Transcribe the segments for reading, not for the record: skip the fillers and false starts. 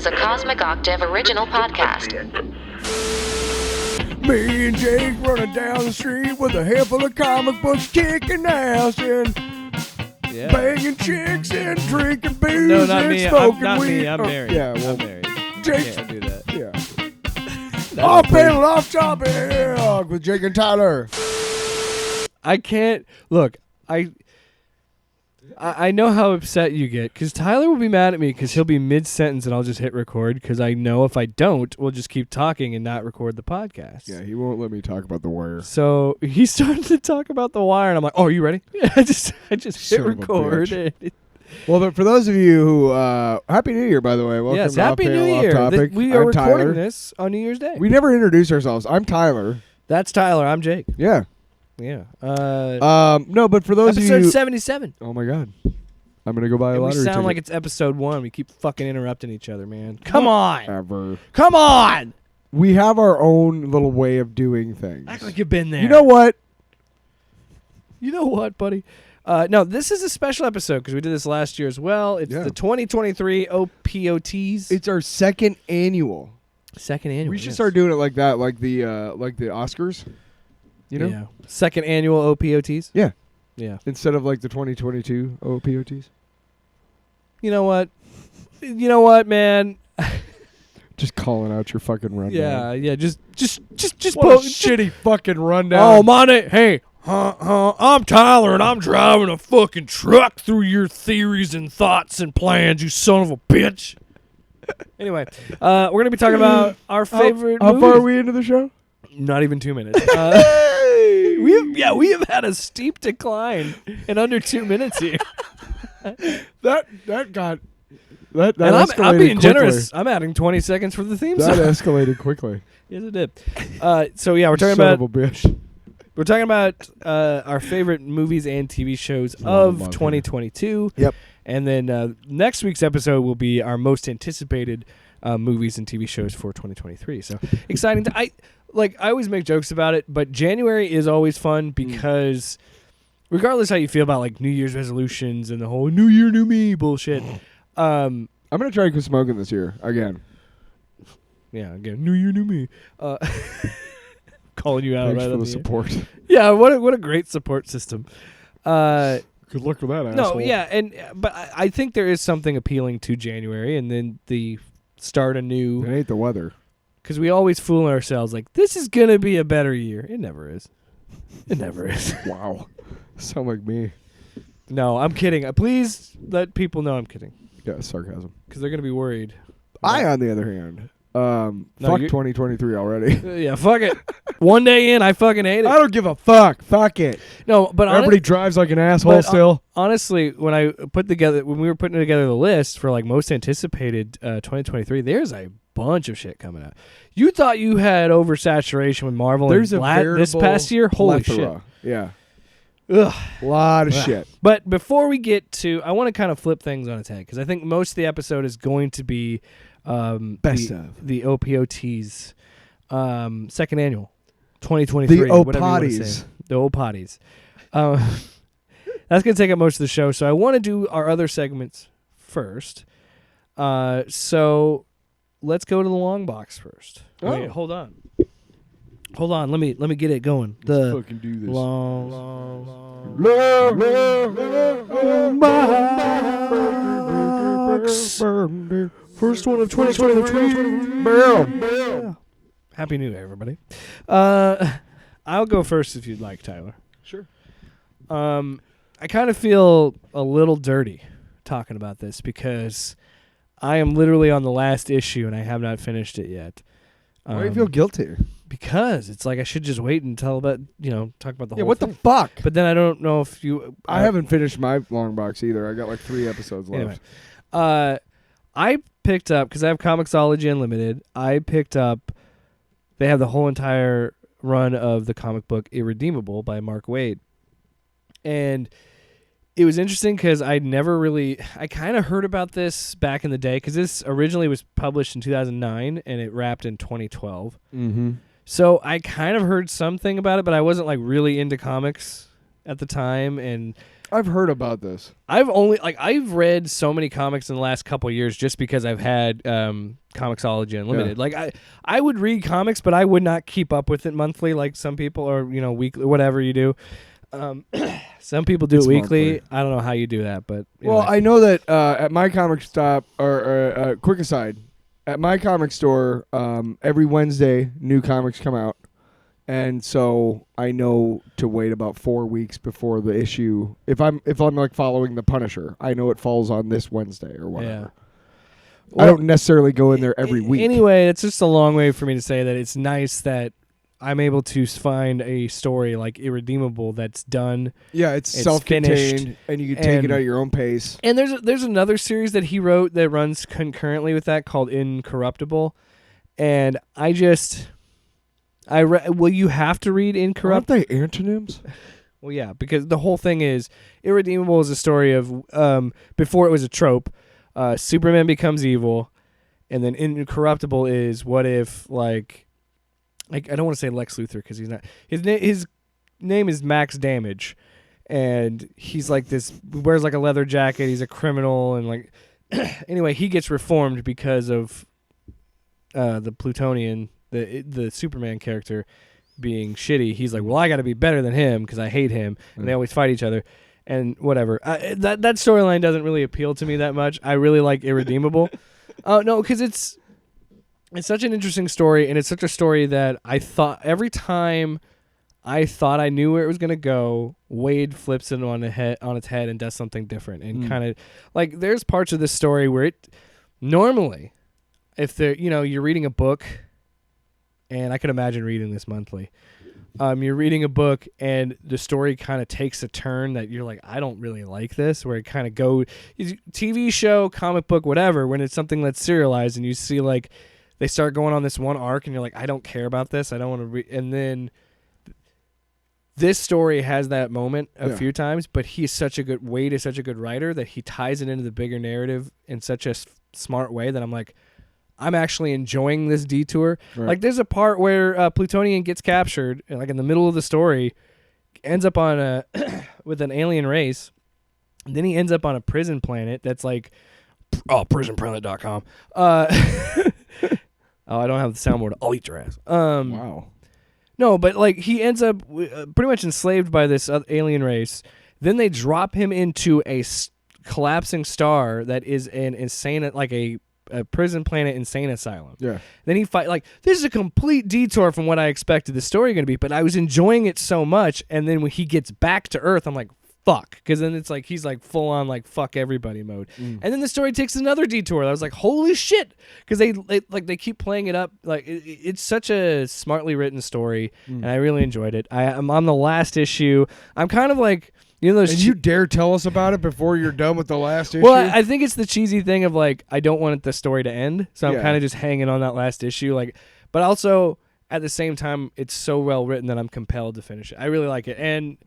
is a Cosmic Octave original podcast. Me and Jake running down the street with a handful of comic books, kicking ass and banging chicks and drinking booze No, not and me. smoking Not weed. me. I'm married. Yeah, well, I'm married. Jake. Can't do that. Yeah. Off panel, off topic with Jake and Tyler. I can't look. I know how upset you get because Tyler will be mad at me because he'll be mid-sentence and I'll just hit record because I know if I don't, we'll just keep talking and not record the podcast. Yeah, he won't let me talk about The Wire. So he started to talk about The Wire and I'm like, "Oh, are you ready?" Yeah, I just hit Son of a record. Well, but for those of you who, Happy New Year, by the way. Welcome Yes, to Happy Off New Panel, Year. Off Topic. We are I'm recording Tyler. this on New Year's Day. We never introduced ourselves. I'm Tyler. That's Tyler. I'm Jake. Yeah. Yeah. No, but for those of you... Episode 77. Oh, my God. I'm going to go buy a And we lottery sound ticket. like it's episode 1. We keep fucking interrupting each other, man. Come on. Ever. Come on. We have our own little way of doing things. Act like you've been there. You know what? You know what, buddy? No, this is a special episode because we did this last year as well. It's the 2023 OPOTys. It's our second annual. Second annual. We should start doing it like that, like the Oscars. You know? Yeah. Second annual OPOTs. Yeah. Yeah. Instead of like the 2022 OPOTs. You know what? You know what, man? Just calling out your fucking rundown. Yeah. Just What a shitty fucking rundown. Oh, my name. Hey. I'm Tyler, and I'm driving a fucking truck through your theories and thoughts and plans, you son of a bitch. Anyway, we're going to be talking about our favorite How movies. far are we into the show? Not even 2 minutes. We have had a steep decline in under 2 minutes here. That And escalated I'm being quickly. generous. I'm adding 20 seconds for the theme That song. escalated quickly. Yes, it did. So yeah, we're talking Son about of a bitch. We're talking about our favorite movies and TV shows of 2022. Yep. And then next week's episode will be our most anticipated movies and TV shows for 2023. So exciting. I always make jokes about it, but January is always fun because regardless how you feel about like New Year's resolutions and the whole New Year, New Me bullshit. I'm going to try to quit smoking this year again. Yeah, again, New Year, New Me. Calling you out Thanks right for on the the support. Yeah, what a great support system. Good luck with that, asshole. No, yeah, but I think there is something appealing to January, and then the start anew. It ain't the weather. Because we always fool ourselves like this is gonna be a better year. It never is. It never is. Wow. Sound like me. No, I'm kidding. Please let people know I'm kidding. Yeah, sarcasm. Because they're gonna be worried. I, on the other hand, No, fuck you- 2023 already. Yeah, fuck it. One day in, I fucking hate it. I don't give a fuck. Fuck it. No, but Everybody drives like an asshole but, still. Honestly, when we were putting together the list for like most anticipated 2023, there's a bunch of shit coming out. You thought you had oversaturation with Marvel There's and a veritable this past year? Holy plethora. Yeah. shit. Ugh. A lot of shit. But before we get to, I want to kind of flip things on its head because I think most of the episode is going to be Best of. the OPOTs second annual 2023. The whatever you wanna OPOTYs. say. The OPOTYs. That's going to take up most of the show. So I want to do our other segments first. So let's go to the long box first. Oh. Wait, hold on. Let me get it going. The Fucking do this. long first one of 2023. Happy New Year, everybody. I'll go first if you'd like, Tyler. Sure. I kind of feel a little dirty talking about this because I am literally on the last issue and I have not finished it yet. Why do you feel guilty? Because it's like I should just wait and talk about the Yeah, whole what thing. the fuck? But then I don't know if you... I haven't finished my long box either. I got like 3 episodes left. Anyway, I picked up, because I have Comixology Unlimited, I picked up, they have the whole entire run of the comic book Irredeemable by Mark Waid. And it was interesting because I kind of heard about this back in the day, because this originally was published in 2009 and it wrapped in 2012. Mm-hmm. So I kind of heard something about it, but I wasn't like really into comics at the time. And I've heard about this. I've read so many comics in the last couple of years just because I've had Comixology Unlimited. Yeah. Like I would read comics, but I would not keep up with it monthly like some people, or weekly, whatever you do. Some people do It's it weekly. monthly. I don't know how you do that, but Well, anyway. I know that at my comic stop, or quick aside, at my comic store, every Wednesday new comics come out. And so I know to wait about 4 weeks before the issue. If I'm like following the Punisher, I know it falls on this Wednesday or whatever. Yeah. I don't necessarily go in there every week. Anyway, it's just a long way for me to say that it's nice that I'm able to find a story like Irredeemable that's done. Yeah, it's self-contained, finished, and you can take it at your own pace. And there's another series that he wrote that runs concurrently with that called Incorruptible, and you have to read Incorruptible. Aren't they antonyms? Well, yeah, because the whole thing is Irredeemable is a story of before it was a trope. Superman becomes evil, and then Incorruptible is what if like I don't want to say Lex Luthor because he's not. His name is Max Damage, and he's like this. Wears like a leather jacket. He's a criminal, and like anyway, he gets reformed because of the Plutonian, the Superman character being shitty. He's like, well, I got to be better than him because I hate him, and they always fight each other. And whatever. That storyline doesn't really appeal to me that much. I really like Irredeemable. No, because it's such an interesting story, and it's such a story that I thought every time I thought I knew where it was going to go, Waid flips it on its head and does something different. And kind of like there's parts of this story where it normally, if you're reading a book, and I can imagine reading this monthly. You're reading a book and the story kind of takes a turn that you're like, I don't really like this, where it kind of TV show, comic book, whatever, when it's something that's serialized and you see like they start going on this one arc and you're like, I don't care about this. I don't want to read. And then this story has that moment a few times, but Waid is such a good writer that he ties it into the bigger narrative in such a smart way that I'm like, I'm actually enjoying this detour. Right. Like there's a part where Plutonian gets captured, like in the middle of the story, ends up on with an alien race. And then he ends up on a prison planet that's like, prisonplanet.com. I don't have the soundboard. I'll eat your ass. Wow. No, but like he ends up pretty much enslaved by this alien race. Then they drop him into a collapsing star that is an insane, like a prison planet insane asylum. Yeah. Then he this is a complete detour from what I expected the story going to be, but I was enjoying it so much. And then when he gets back to Earth, I'm like, fuck. Because then it's like he's like full on like fuck everybody mode. And then the story takes another detour. I was like, holy shit. Because they keep playing it up. Like it's such a smartly written story, and I really enjoyed it. I'm on the last issue. I'm kind of like, and you dare tell us about it before you're done with the last issue? Well, I think it's the cheesy thing of like I don't want the story to end, so I'm kind of just hanging on that last issue. Like, but also at the same time, it's so well written that I'm compelled to finish it. I really like it, and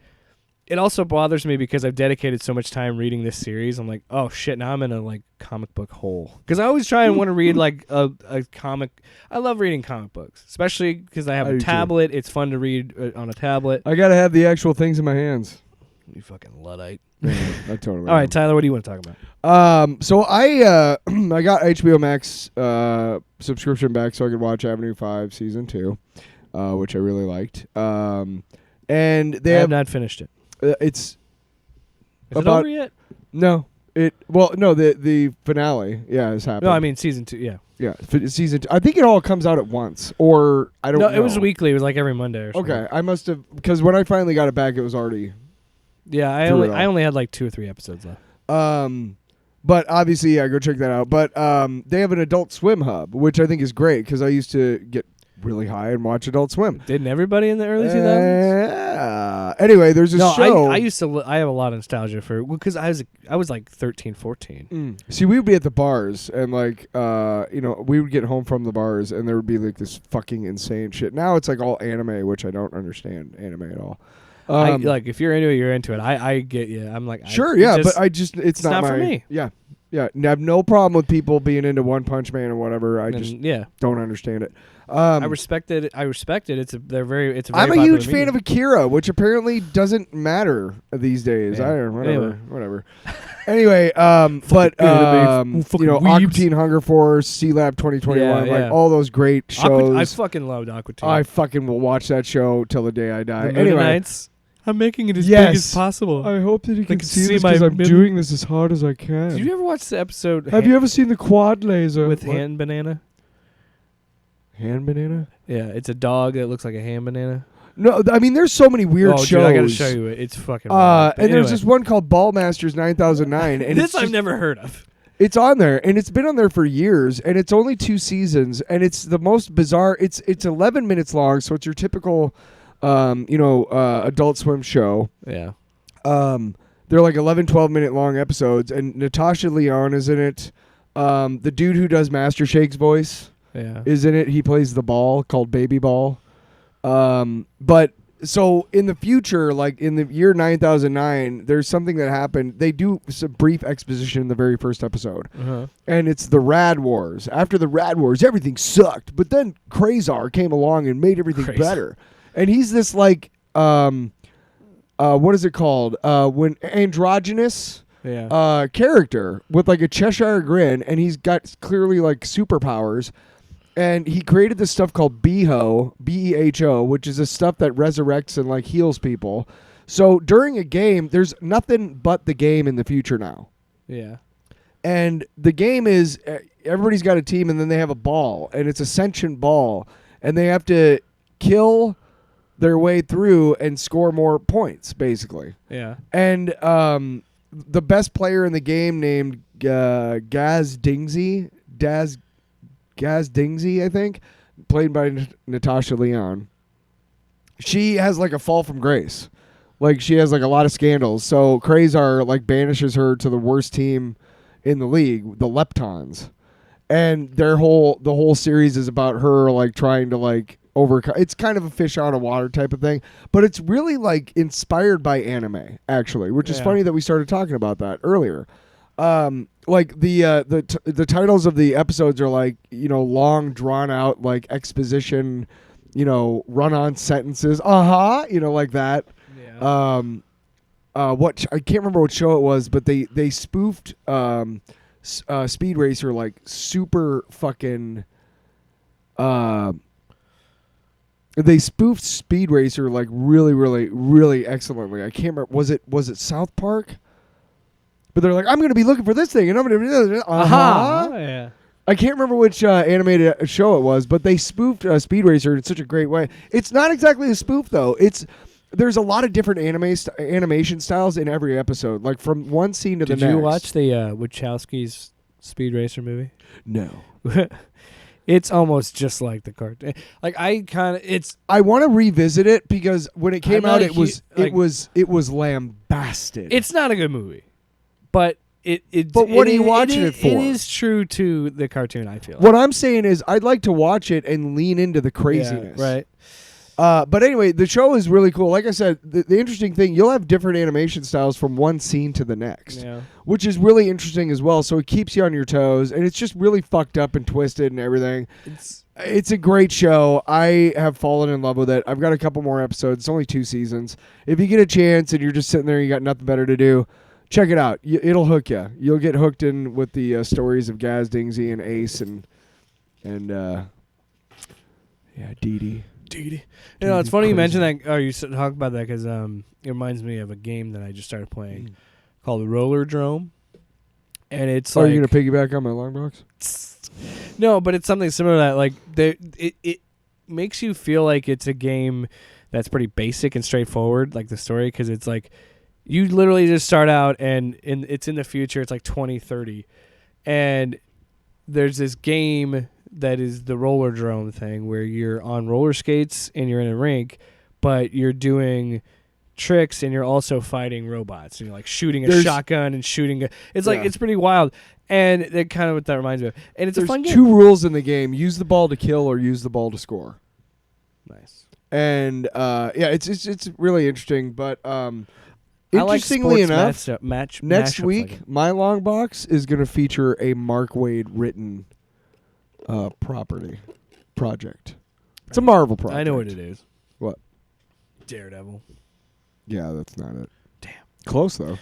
it also bothers me because I've dedicated so much time reading this series. I'm like, oh shit, now I'm in a like comic book hole. Because I always try and want to read like a comic. I love reading comic books, especially because I have a tablet. It's fun to read on a tablet. I gotta have the actual things in my hands. You fucking Luddite. I totally. All right, Tyler, what do you want to talk about? So I got HBO Max subscription back so I could watch Avenue 5 season 2, which I really liked. And they have not finished it. Is it over yet? No. The finale, has happened. No, I mean season 2, yeah. Yeah, season 2. I think it all comes out at once, or I don't know. No, it was weekly. It was like every Monday or something. Okay, I must have, because when I finally got it back, it was already. Yeah, I only had like 2 or 3 episodes left. But obviously, go check that out. But they have an Adult Swim hub, which I think is great because I used to get really high and watch Adult Swim. Didn't everybody in the early 2000s? Anyway, there's a show. I used to. I have a lot of nostalgia for because I was like 13, 14. See, we would be at the bars and like we would get home from the bars and there would be like this fucking insane shit. Now it's like all anime, which I don't understand anime at all. Like if you're into it, you're into it. I get you. I'm like sure, but it's not for me. Yeah, Yeah, I have no problem with people being into One Punch Man or whatever. I just don't understand it. I respect it. It's a very I'm a huge fan medium. of Akira, which apparently doesn't matter these days. Yeah. I don't know, Anyway. whatever. Anyway, but fucking Aqua weebs. Teen Hunger Force, C Lab 2021, Yeah. like all those great shows. I fucking loved Aqua Teen. I fucking will watch that show till the day I die. The Anyway, Nights. I'm making it as Yes. big as possible. I hope that you can can see see this my because I'm mid- doing this as hard as I can. Did you ever watch the episode? Have you ever seen the quad laser with What? hand banana? Hand banana? Yeah, it's a dog that looks like a hand banana. No, I mean there's so many weird shows. Dude, I gotta show you it. It's fucking. wild. But and there's anyway, this one called Ballmastrz 9009, and this it's I've just- never heard of. It's on there, and it's been on there for years, and it's only 2 seasons, and it's the most bizarre. It's 11 minutes long, so it's your typical, Adult Swim show. Yeah. They're like 11, 12-minute long episodes, and Natasha Lyonne is in it. The dude who does Master Shake's voice Yeah. is in it. He plays the ball called Baby Ball. But so in the future, like in the year 9009, there's something that happened. They do some brief exposition in the very first episode. Uh-huh. And it's the Rad Wars. After the Rad Wars, everything sucked. But then Krazar came along and made everything Krazar. better. And he's this like, what is it called? When androgynous Yeah. character with like a Cheshire grin, and he's got clearly like superpowers. And he created this stuff called Beho, Beho, which is a stuff that resurrects and like heals people. So during a game, there's nothing but the game in the future now. Yeah. And the game is everybody's got a team, and then they have a ball, and it's a sentient ball, and they have to kill their way through and score more points, basically. Yeah. And the best player in the game named Gaz Dingsy, I think, played by Natasha Lyonne. She has like a fall from grace. Like she has like a lot of scandals. So Krazar like banishes her to the worst team in the league, the Leptons. And the whole series is about her like trying to like overcome. It's kind of a fish out of water type of thing, but it's really like inspired by anime actually, which is funny that we started talking about that earlier. Like the titles of the episodes are like, long drawn out like exposition, run on sentences, like that. Yeah. I can't remember what show it was, but they spoofed Speed Racer like super fucking. They spoofed Speed Racer like really, really, really excellently. I can't remember. Was it South Park? But they're like, I'm going to be looking for this thing, and I'm going to. Yeah. I can't remember which animated show it was, but they spoofed Speed Racer in such a great way. It's not exactly a spoof though. There's a lot of different animation styles in every episode, like from one scene to the next. Did you watch the Wachowski's Speed Racer movie? No. It's almost just like the cartoon. Like I want to revisit it because when it came out, it was lambasted. It's not a good movie, but But what are you watching it for? It is true to the cartoon. I feel. What I'm saying is, I'd like to watch it and lean into the craziness. Yeah, right. But anyway, the show is really cool. Like I said, the interesting thing, you'll have different animation styles from one scene to the next, which is really interesting as well. So it keeps you on your toes, and it's just really fucked up and twisted and everything. It's a great show. I have fallen in love with it. I've got a couple more episodes. It's only 2 seasons. If you get a chance and you're just sitting there and you got nothing better to do, check it out. It'll hook you. You'll get hooked in with the stories of Gaz Dingsy and Ace and Dee Dee. It's funny you mentioned that. Oh, you talk about that because it reminds me of a game that I just started playing called Roller Drome, and it's. Are you gonna piggyback on my longbox? No, but it's something similar to that. Like it makes you feel like it's a game that's pretty basic and straightforward, like the story, because it's like you literally just start out and it's in the future. It's like 2030, and there's this game that is the roller drome thing where you're on roller skates and you're in a rink, but you're doing tricks and you're also fighting robots and you're like shooting a shotgun and shooting it's like it's pretty wild, and that kind of what that reminds me of. And it's a fun game. 2 rules in the game: use the ball to kill or use the ball to score. Nice. And it's really interesting, but I like Interestingly sports enough, next next mashups week, like it. my long box is going to feature a Mark Waid written project. It's a Marvel project. I know what it is. What? Daredevil. Yeah, that's not it. Damn. Close, though.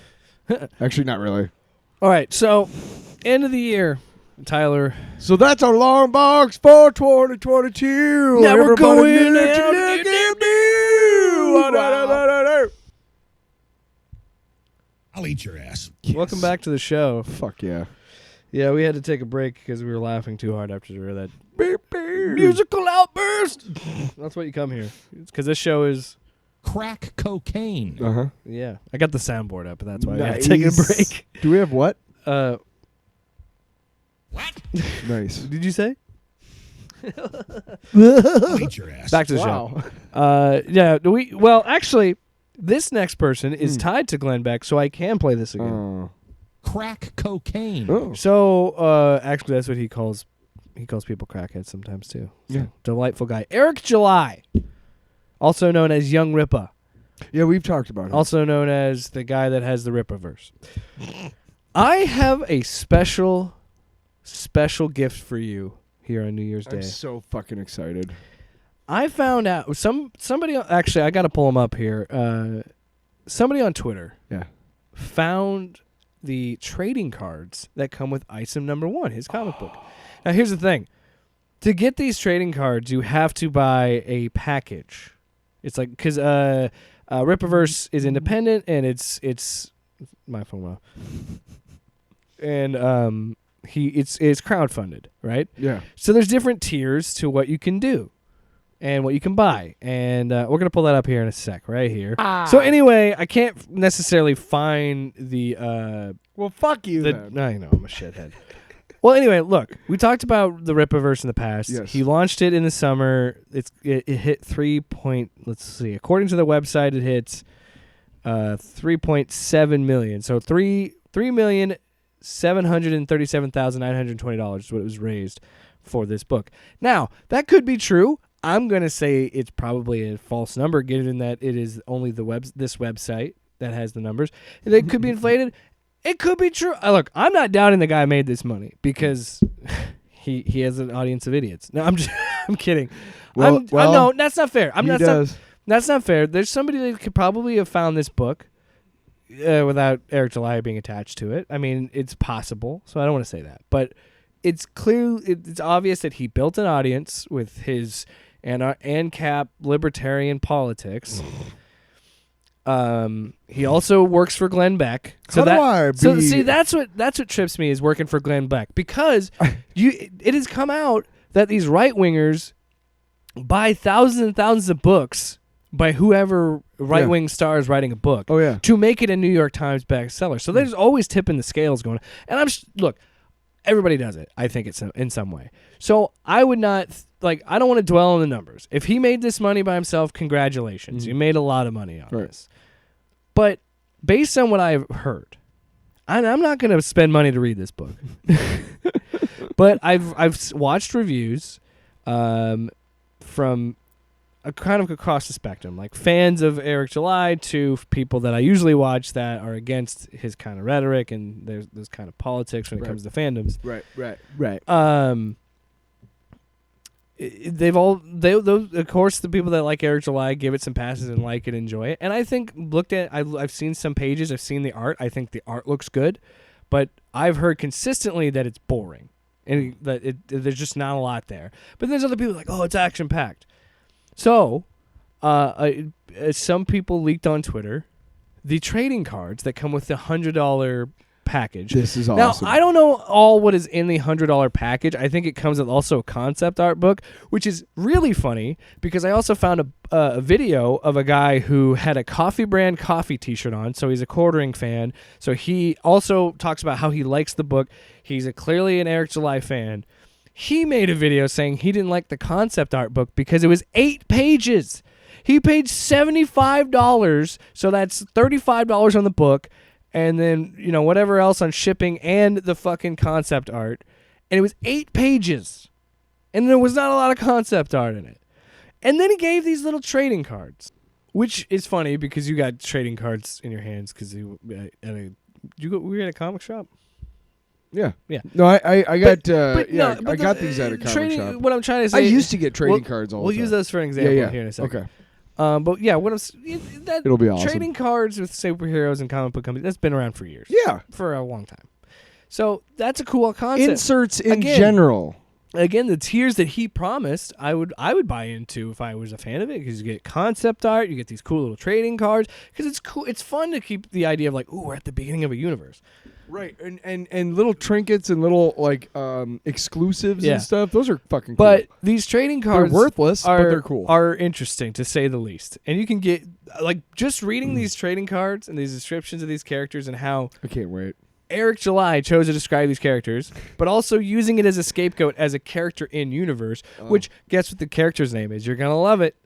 Actually, not really. All right, so end of the year, Tyler. So that's our long box for 2022. Now we're Everybody going look out at to you. Wow. I'll eat your ass. Welcome back to the show. Fuck yeah. Yeah, we had to take a break because we were laughing too hard after that Beep, beep. musical outburst. That's what you come here. Because this show is, Crack cocaine. Uh-huh. yeah. I got the soundboard up, and that's why we had Nice. to take a break. Do we have what? What? Nice. Did you say? I'll eat your ass. Back to the Wow. show. Yeah. Well, actually, this next person is tied to Glenn Beck, so I can play this again. Oh. Crack cocaine. Oh. So, actually, that's what he calls people crackheads sometimes too. So, Yeah. delightful guy, Eric July, also known as Young Rippa, Yeah, we've talked about it. also known as the guy that has the Rippaverse. I have a special gift for you here on New Year's Day. I'm so fucking excited. I found out somebody actually I got to pull him up here. Somebody on Twitter Yeah. found the trading cards that come with Item Number 1, his comic book. Now, here's the thing. To get these trading cards, you have to buy a package. It's like, because Rippaverse is independent, and it's my phone well. And it's crowdfunded, right? Yeah. So there's different tiers to what you can do and what you can buy. And we're going to pull that up here in a sec, right here. So anyway, I can't necessarily find the... Well, fuck you then. No, I know, I'm a shithead. Well, anyway, look, we talked about the Rippaverse in the past. Yes. He launched it in the summer. It hit let's see. According to the website, it hits 3.7 million. So $3,737,920 is what it was raised for this book. Now, that could be true. I'm going to say it's probably a false number, given that it is only this website that has the numbers. It could be inflated. It could be true. Look, I'm not doubting the guy made this money because he has an audience of idiots. No, I'm kidding. Well, no, that's not fair. does. That's not fair. There's somebody that could probably have found this book without Eric July being attached to it. I mean, it's possible, so I don't want to say that. But it's clear, it's obvious that he built an audience with his ANCAP libertarian politics. He also works for Glenn Beck. So that's what trips me, is working for Glenn Beck, because it has come out that these right wingers buy thousands and thousands of books by whoever right wing star is writing a book. Oh, yeah. To make it a New York Times bestseller. So there's always tipping the scales going on. And look, everybody does it. I think it's in some way. So I would not I don't want to dwell on the numbers. If he made this money by himself, congratulations. You made a lot of money on this. But based on what I've heard, I'm not going to spend money to read this book. But I've watched reviews from kind of across the spectrum, like fans of Eric July to people that I usually watch that are against his kind of rhetoric and there's kind of politics when it comes to fandoms. Right. Of course, the people that like Eric July give it some passes and like it, enjoy it. And I think I've seen some pages, I've seen the art. I think the art looks good, but I've heard consistently that it's boring and that there's just not a lot there. But there's other people like, oh, it's action packed. So, some people leaked on Twitter the trading cards that come with the $100 package. This is awesome. Now, I don't know all what is in the $100 package. I think it comes with also a concept art book, which is really funny because I also found a video of a guy who had a Coffee Brand coffee t-shirt on, so he's a quartering fan. So he also talks about how he likes the book. He's clearly an Eric July fan. He made a video saying he didn't like the concept art book because it was 8 pages. He paid $75, so that's $35 on the book, and then, whatever else on shipping and the fucking concept art. And it was 8 pages. And there was not a lot of concept art in it. And then he gave these little trading cards. Which is funny because you got trading cards in your hands because we were at a comic shop. Yeah. Yeah. No, I got no, I got these at a comic trading, shop. What I'm trying to I say, used to get trading cards all the We'll time. use those for an example Yeah. here in a second. Okay. But yeah, It'll be awesome. Trading cards with superheroes and comic book companies, that's been around for years. Yeah. For a long time. So that's a cool concept. Inserts in Again, general. Again, the tiers that he promised, I would buy into if I was a fan of it, because you get concept art, you get these cool little trading cards, because it's cool. It's fun to keep the idea of like, ooh, we're at the beginning of a universe. Right, and little trinkets and little like exclusives Yeah. and stuff. Those are fucking cool. But these trading cards they're worthless, but they're cool. Are interesting to say the least. And you can get like just reading these trading cards and these descriptions of these characters and how I can't wait. Eric July chose to describe these characters, but also using it as a scapegoat as a character in universe, which guess what the character's name is? You're gonna love it.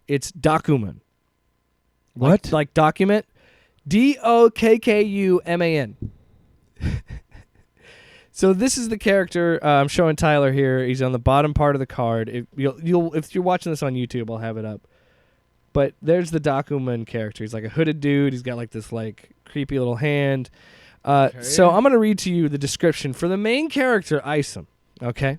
It's Dokuman. What? Like document? DOKKUMAN. So this is the character I'm showing Tyler here. He's on the bottom part of the card. If you're watching this on YouTube, I'll have it up. But there's the Dokuman character. He's like a hooded dude. He's got like this like creepy little hand. So I'm gonna read to you the description for the main character, Isom. Okay.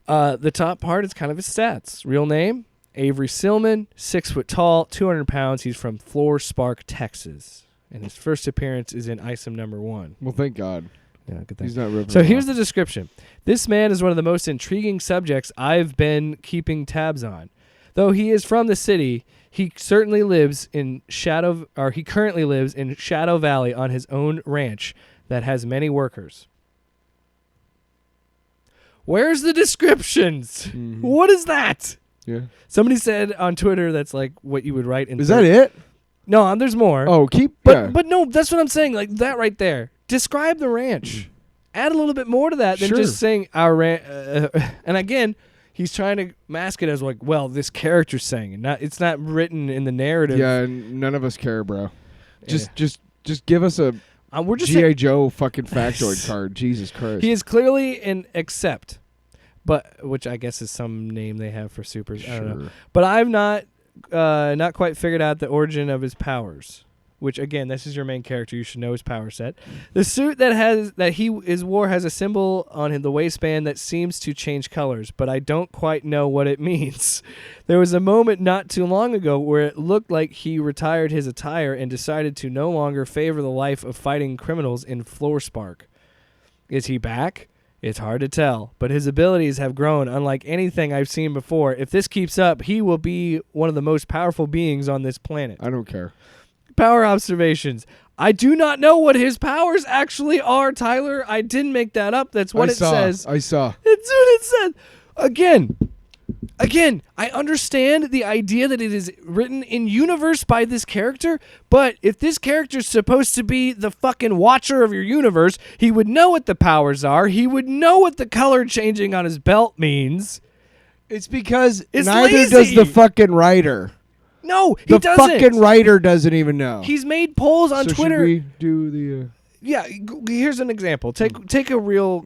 The top part is kind of his stats. Real name: Avery Silman, 6 foot tall, 200 pounds. He's from Floor-Spark, Texas, and his first appearance is in Isom #1. Well, thank God. Yeah, good thing. He's not ripping. So him here's off. the description. This man is one of the most intriguing subjects I've been keeping tabs on. Though he is from the city, he currently lives in Shadow Valley on his own ranch that has many workers. Where's the descriptions? Mhm. What is that? Yeah. Somebody said on Twitter that's like what you would write in. Is that it? No, there's more. Oh, But no, that's what I'm saying. Like that right there. Describe the ranch. Add a little bit more to that than Sure. just saying our ranch. And again, he's trying to mask it as like, well, this character's saying it. It's not written in the narrative. Yeah, none of us care, bro. Just give us a We're just G.I. saying, Joe fucking factoid card. Jesus Christ. he is clearly an accept, but which I guess is some name they have for supers. I don't know. But I've not quite figured out the origin of his powers. Which again, this is your main character. You should know his power set. The suit that he wore has a symbol on the waistband that seems to change colors, but I don't quite know what it means. There was a moment not too long ago where it looked like he retired his attire and decided to no longer favor the life of fighting criminals in Floor-Spark. Is he back? It's hard to tell, but his abilities have grown unlike anything I've seen before. If this keeps up, he will be one of the most powerful beings on this planet. I don't care. Power observations. I do not know what his powers actually are, Tyler. I didn't make that up. That's what it says. I saw. That's what it said. Again, I understand the idea that it is written in universe by this character, but if this character's supposed to be the fucking watcher of your universe, he would know what the powers are. He would know what the color changing on his belt means. It's because It's neither lazy. does the fucking writer. No, he The doesn't. fucking writer doesn't even know. He's made polls on so Twitter. Should we do the? Yeah, here's an example. Take a real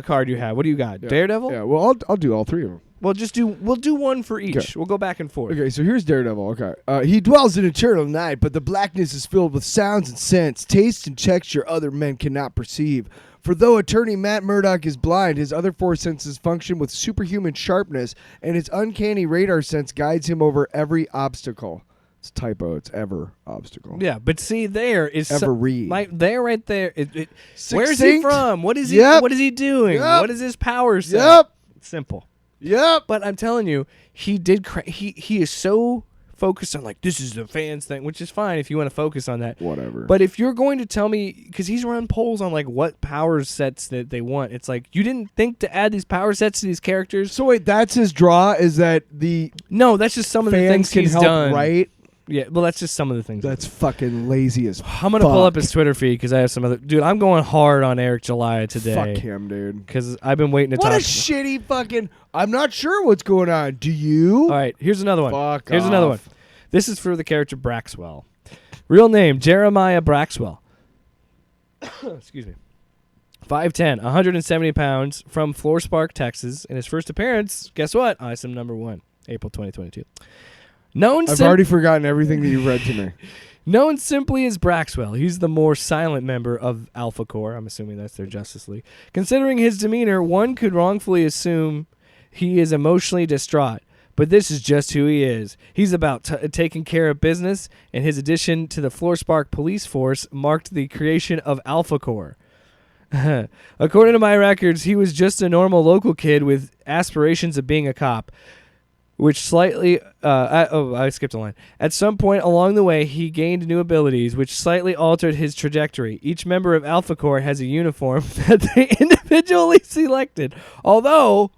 card you have. What do you got? Yeah. Daredevil? Yeah. Well, I'll do all three of them. We'll do one for each. Okay. We'll go back and forth. Okay, so here's Daredevil. Okay. He dwells in eternal night, but the blackness is filled with sounds and scents, tastes and texture other men cannot perceive. For though attorney Matt Murdock is blind, his other 4 senses function with superhuman sharpness, and his uncanny radar sense guides him over every obstacle. It's a typo. It's ever obstacle. Yeah, but see, there is Every. there right there. Where's he Succinct. from? What is he? Yep. What is he doing? Yep. What is his power set? Yep. Simple. Yep. But I'm telling you, he is so focused on like this is the fans thing, which is fine if you want to focus on that. Whatever. But if you're going to tell me, because he's run polls on like what power sets that they want, it's like you didn't think to add these power sets to these characters. So wait, that's his draw. Is that the No, that's just some of the fans things can he's help done. write? Yeah, well, that's just some of the things. That's fucking lazy as I'm gonna pull up his Twitter feed because I have some other. Dude, I'm going hard on Eric July today. Fuck him, dude. Because I've been waiting to What talk. a shitty fucking. I'm not sure what's going on. Do you? All right, here's another one. Fuck Here's another one. off. This is for the character Braxwell. Real name Jeremiah Braxwell. Excuse me. 5'10", 170 pounds, from Floor-Spark, Texas. In his first appearance, guess what? Isom #1, April 2022. I've already forgotten everything that you've read to me. Known simply as Braxwell, he's the more silent member of Alpha Corps. I'm assuming that's their Justice League. Considering his demeanor, one could wrongfully assume he is emotionally distraught. But this is just who he is. He's about taking care of business, and his addition to the Floorspark police force marked the creation of Alpha Corps. According to my records, he was just a normal local kid with aspirations of being a cop, which slightly... I skipped a line. At some point along the way, he gained new abilities, which slightly altered his trajectory. Each member of Alpha Corps has a uniform that they individually selected. Although...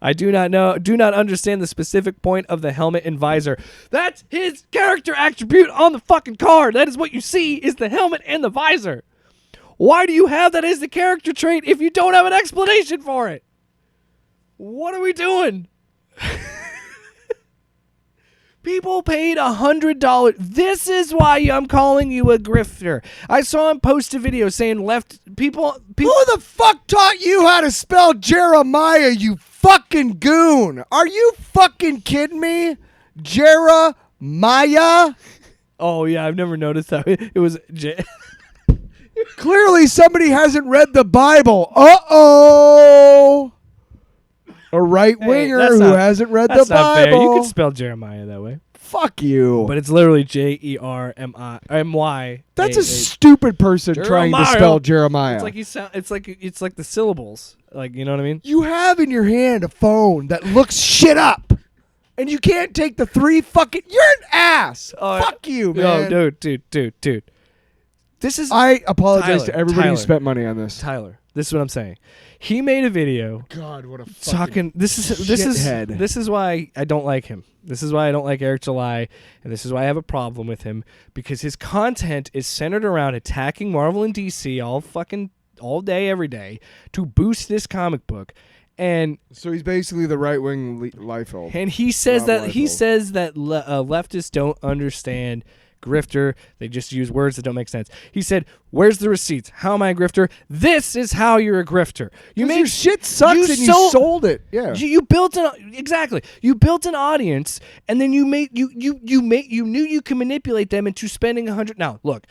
I do not understand the specific point of the helmet and visor. That's his character attribute on the fucking card. That is what you see is the helmet and the visor. Why do you have that as the character trait if you don't have an explanation for it? What are we doing? People paid $100. This is why I'm calling you a grifter. I saw him post a video saying people. Who the fuck taught you how to spell Jeremiah, you fucking goon? Are you fucking kidding me? Jeremiah? Oh, yeah, I've never noticed that. It was... Clearly somebody hasn't read the Bible. Uh-oh. A right-winger who hasn't read the That's not Bible. fair. You could spell Jeremiah that way. Fuck you. But it's literally Jeremy. That's a stupid person trying to spell Jeremiah. It's like it's like the syllables. Like, you know what I mean? You have in your hand a phone that looks shit up. And you can't take the three fucking... You're an ass. Fuck you, man. No, dude. This is... I apologize Tyler, to everybody who Tyler. spent money on this. Tyler, this is what I'm saying. He made a video God, what a fucking talking... This shithead. is why I don't like him. This is why I don't like Eric July, and this is why I have a problem with him, because his content is centered around attacking Marvel and DC all day, every day, to boost this comic book. And so he's basically the right-wing Liefeld. And he says Rob that leftists don't understand grifter. They just use words that don't make sense. He said, "Where's the receipts? How am I a grifter? This is how you're a grifter. You made your shit sucks and you sold it. Yeah, you built You built an audience, and then you knew you can manipulate them into spending $100. Now, look."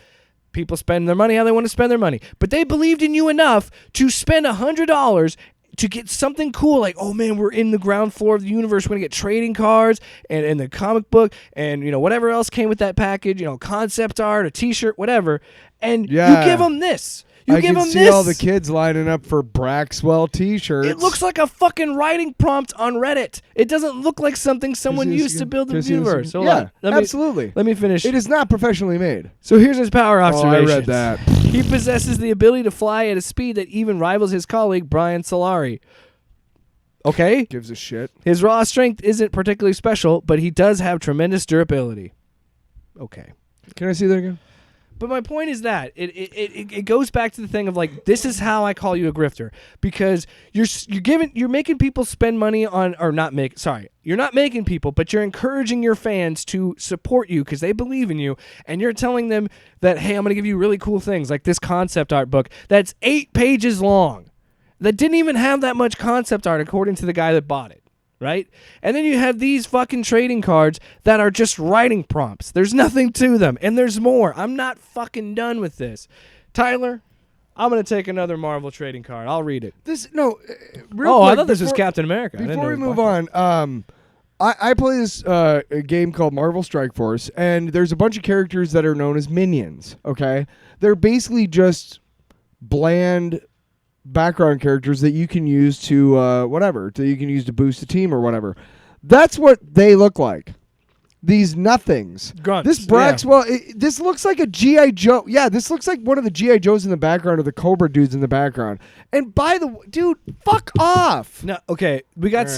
People spend their money how they want to spend their money. But they believed in you enough to spend $100 to get something cool, like, oh man, we're in the ground floor of the universe. We're going to get trading cards and the comic book and, whatever else came with that package, concept art, a t-shirt, whatever. And you give them this. I can see all the kids lining up for Braxwell t-shirts. It looks like a fucking writing prompt on Reddit. It doesn't look like something someone used to build the universe. Hold on. Absolutely. Let me finish. It is not professionally made. So here's his power observation. I read that. He possesses the ability to fly at a speed that even rivals his colleague Brian Solari. Okay? Gives a shit. His raw strength isn't particularly special, but he does have tremendous durability. Okay. Can I see that again? But my point is that it goes back to the thing of, like, this is how I call you a grifter, because you're making people spend money on, or not make, sorry, you're not making people, but you're encouraging your fans to support you because they believe in you, and you're telling them that, hey, I'm going to give you really cool things like this concept art book that's 8 pages long that didn't even have that much concept art according to the guy that bought it. Right? And then you have these fucking trading cards that are just writing prompts. There's nothing to them. And there's more. I'm not fucking done with this. Tyler, I'm going to take another Marvel trading card. I'll read it. Real quick, I thought this was Captain America. Before we move on, I play this a game called Marvel Strike Force, and there's a bunch of characters that are known as minions, okay? They're basically just bland background characters that you can use to that you can use to boost the team or whatever. That's what they look like. These nothings. Grunts. This Braxwell, this looks like a G.I. Joe. Yeah, this looks like one of the G.I. Joes in the background or the Cobra dudes in the background. And by the way, dude, fuck off. No, okay. We got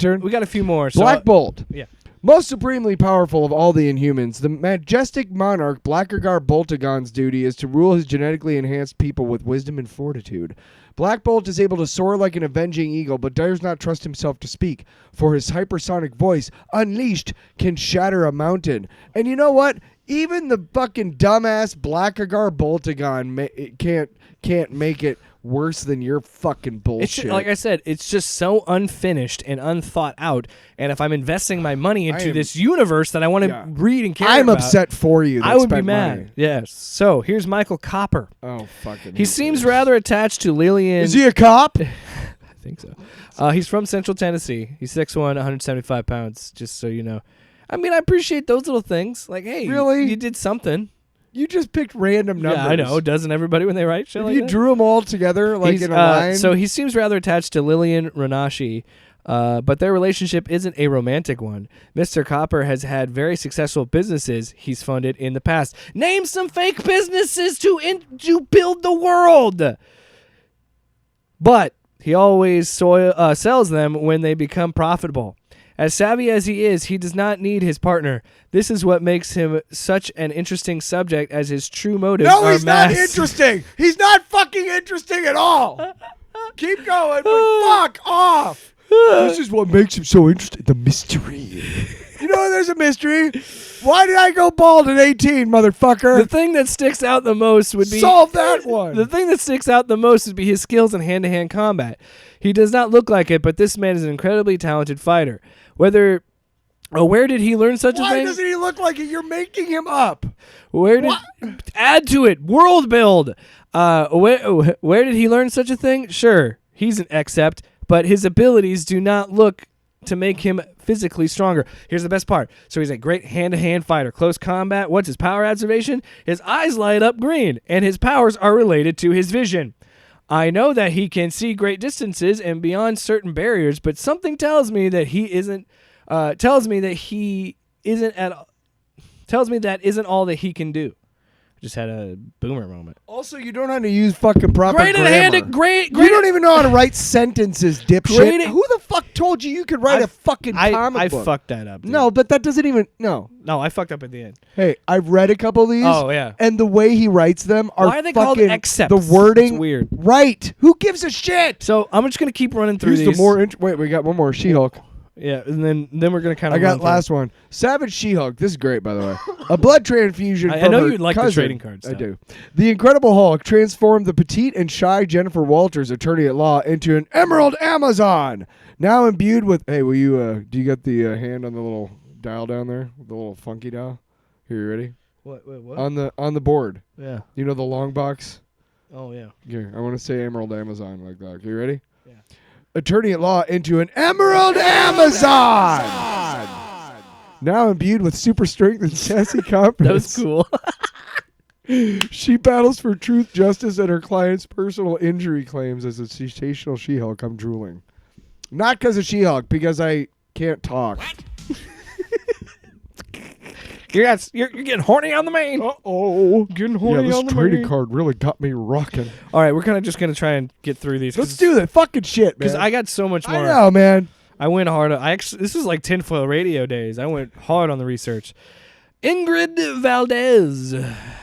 turn? We got a few more. So, Black Bolt. Yeah. Most supremely powerful of all the Inhumans, the majestic monarch Blackagar Boltagon's duty is to rule his genetically enhanced people with wisdom and fortitude. Black Bolt is able to soar like an avenging eagle, but dares not trust himself to speak, for his hypersonic voice, unleashed, can shatter a mountain. And you know what? Even the fucking dumbass Blackagar Boltagon can't make it worse than your fucking bullshit. Like I said, it's just so unfinished and unthought out. And if I'm investing my money into this universe that I want to read and care about, I'm upset for you. I would be spent mad. money. Yes. So here's Michael Copper. Oh, fucking. He seems rather attached to Lillian. Is he a cop? I think so. He's from Central Tennessee. He's 6'1", 175 pounds, just so you know. I mean, I appreciate those little things. Like, hey, really? You did something. You just picked random numbers. Yeah, I know. Doesn't everybody when they write shit like you that? drew them all together like in a line? So he seems rather attached to Lillian Renashi, but their relationship isn't a romantic one. Mr. Copper has had very successful businesses he's funded in the past. Name some fake businesses to build the world. But he always sells them when they become profitable. As savvy as he is, he does not need his partner. This is what makes him such an interesting subject, as his true motives are he's not interesting. He's not fucking interesting at all. Keep going, but fuck off. This is what makes him so interesting. The mystery. You know there's a mystery. Why did I go bald at 18, motherfucker? The thing that sticks out the most would be... Solve that one. The thing that sticks out the most would be his skills in hand-to-hand combat. He does not look like it, but this man is an incredibly talented fighter. Where did he learn such a thing? Why doesn't he look like it? You're making him up. Add to it? World build. Where did he learn such a thing? Sure, he's an accept, but his abilities do not look to make him physically stronger. Here's the best part. So he's a great hand-to-hand fighter. Close combat. What's his power observation? His eyes light up green, and his powers are related to his vision. I know that he can see great distances and beyond certain barriers, but something tells me that tells me that isn't all that he can do. I just had a boomer moment. Also, you don't know how to use fucking proper grammar. Great. You don't even know how to write sentences, dipshit. Who the fuck told you could write a fucking comic book? I fucked that up, dude. No, but that doesn't even... No, I fucked up at the end. Hey, I've read a couple of these. Oh, yeah. And the way he writes them are Why are they called accepts? The wording... It's weird. Right. Who gives a shit? So I'm just going to keep running through Here's these. the more... Wait, we got one more. She-Hulk. Yeah, and then we're going to kind of... I got last one. Savage She-Hulk. This is great, by the way. A blood transfusion I from know her you'd like the cousin. trading cards. I do. The Incredible Hulk transformed the petite and shy Jennifer Walters, attorney at law, into an Emerald Amazon. Now imbued with... Hey, will you... do you got the hand on the little dial down there? The little funky dial? Here, you ready? What? On the board. Yeah. You know the long box? Oh, yeah. Here, I want to say Emerald Amazon like that. Okay, you ready? Yeah. Attorney at law into an Emerald Amazon. Now imbued with super strength and sassy confidence. That was cool. She battles for truth, justice, and her client's personal injury claims as a sensational She-Hulk. I'm drooling. Not because of She-Hulk, because I can't talk. You're getting horny on the main. Uh-oh. Getting horny this on the trading main. card really got me rocking. All right, we're kind of just going to try and get through these. Let's do that fucking shit, man. Because I got so much more. I know, man. I went hard. This was like tinfoil radio days. I went hard on the research. Ingrid Valdez.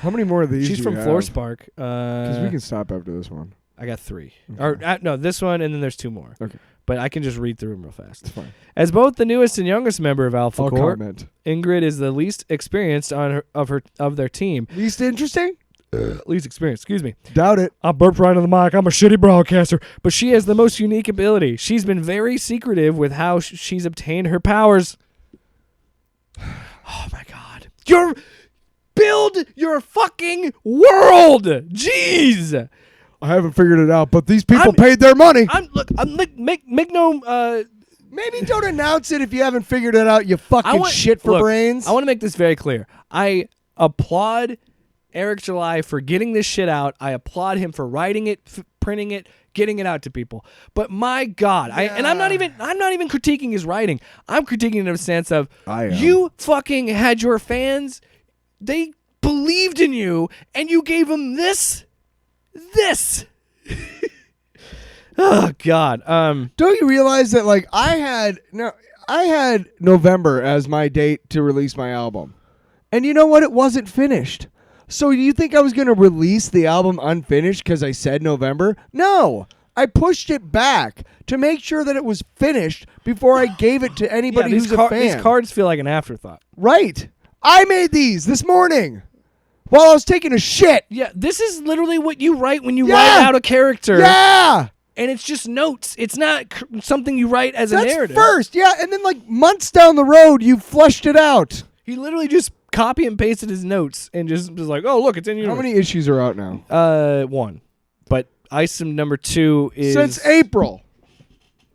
How many more of these She's do from you Floor have? Spark. Because we can stop after this one. I got 3. Okay. Or no, this one, and then there's 2 more. Okay. But I can just read through them real fast. It's fine. As both the newest and youngest member of Alpha I'll Corps, comment. Ingrid is the least experienced of their team. Least interesting? Least experienced, excuse me. Doubt it. I burped right on the mic. I'm a shitty broadcaster. But she has the most unique ability. She's been very secretive with how she's obtained her powers. Oh, my God. Build your fucking world. Jeez. I haven't figured it out, but these people paid their money. Make no... Maybe don't announce it if you haven't figured it out, you fucking shit for brains. I want to make this very clear. I applaud Eric July for getting this shit out. I applaud him for writing it, printing it, getting it out to people. But my God, I'm not even critiquing his writing. I'm critiquing it in the sense of you fucking had your fans, they believed in you, and you gave them this. Oh God. Don't you realize that like I had November as my date to release my album. And you know what? It wasn't finished. So you think I was going to release the album unfinished because I said November? No. I pushed it back to make sure that it was finished before I gave it to anybody who's a fan. These cards feel like an afterthought. Right. I made these this morning. while I was taking a shit. Yeah, this is literally what you write when you Yeah. write out a character. Yeah. And it's just notes. It's not something you write as a That's narrative. first. Yeah. And then like months down the road, you fleshed it out. He literally just copy and pasted his notes and just was like, oh, look, it's in your How many issues are out now? 1. But item number 2 is... Since April.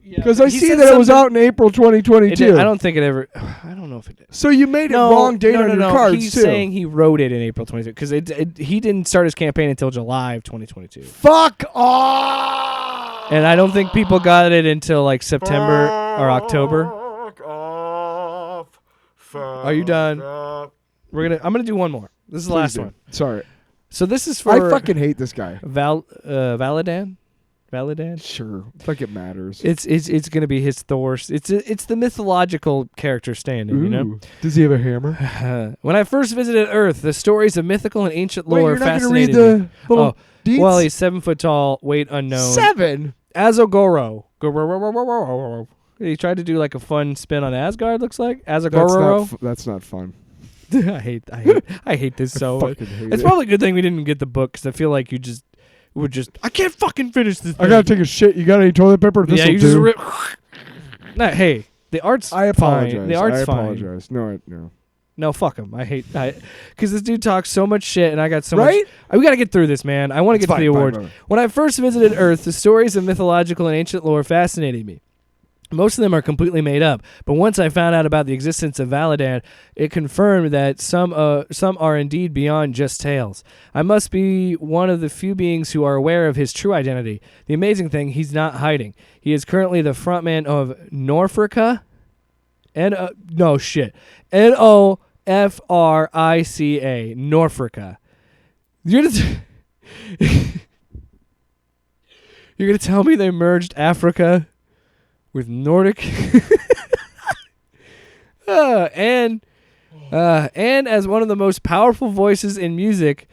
Yeah, Because I he see said that it was something- out in April It 2022. did- I don't think it ever... I don't know if it did. So you made it wrong date on your cards, He's too. saying he wrote it in April 22 because he didn't start his campaign until July of 2022. Fuck off! And I don't think people got it until like September or October. Are you done? I'm gonna do one more. This is the last one. Sorry. So this is for I fucking hate this guy. Valadan. Valadan. Sure. Like it matters. It's gonna be his Thor. It's the mythological character stand-in, you know. Ooh. Does he have a hammer? When I first visited Earth, the stories of mythical and ancient Wait, lore you're not gonna fascinated read me. the little deets? Well, he's 7 foot tall, weight unknown. 7? Azogoro. He tried to do like a fun spin on Asgard. Looks like Azogoro. That's not fun. I hate this so much. Fucking hate It's it. probably a good thing we didn't get the book because I feel like you just would just. I can't fucking finish this. I gotta take a shit. You got any toilet paper? This'll Yeah, you do. just rip. Nah, hey, the art's I apologize. fine. The art's I fine. apologize. No. No, fuck him. I hate because this dude talks so much shit, and I got so Right? much. We got to get through this, man. I want to get to the awards. Fine. When I first visited Earth, the stories of mythological and ancient lore fascinated me. Most of them are completely made up, but once I found out about the existence of Valadan, it confirmed that some are indeed beyond just tales. I must be one of the few beings who are aware of his true identity. The amazing thing, he's not hiding. He is currently the frontman of Norfrica. Norfrica. Norfrica. You're gonna tell me they merged Africa with Nordic, and as one of the most powerful voices in music,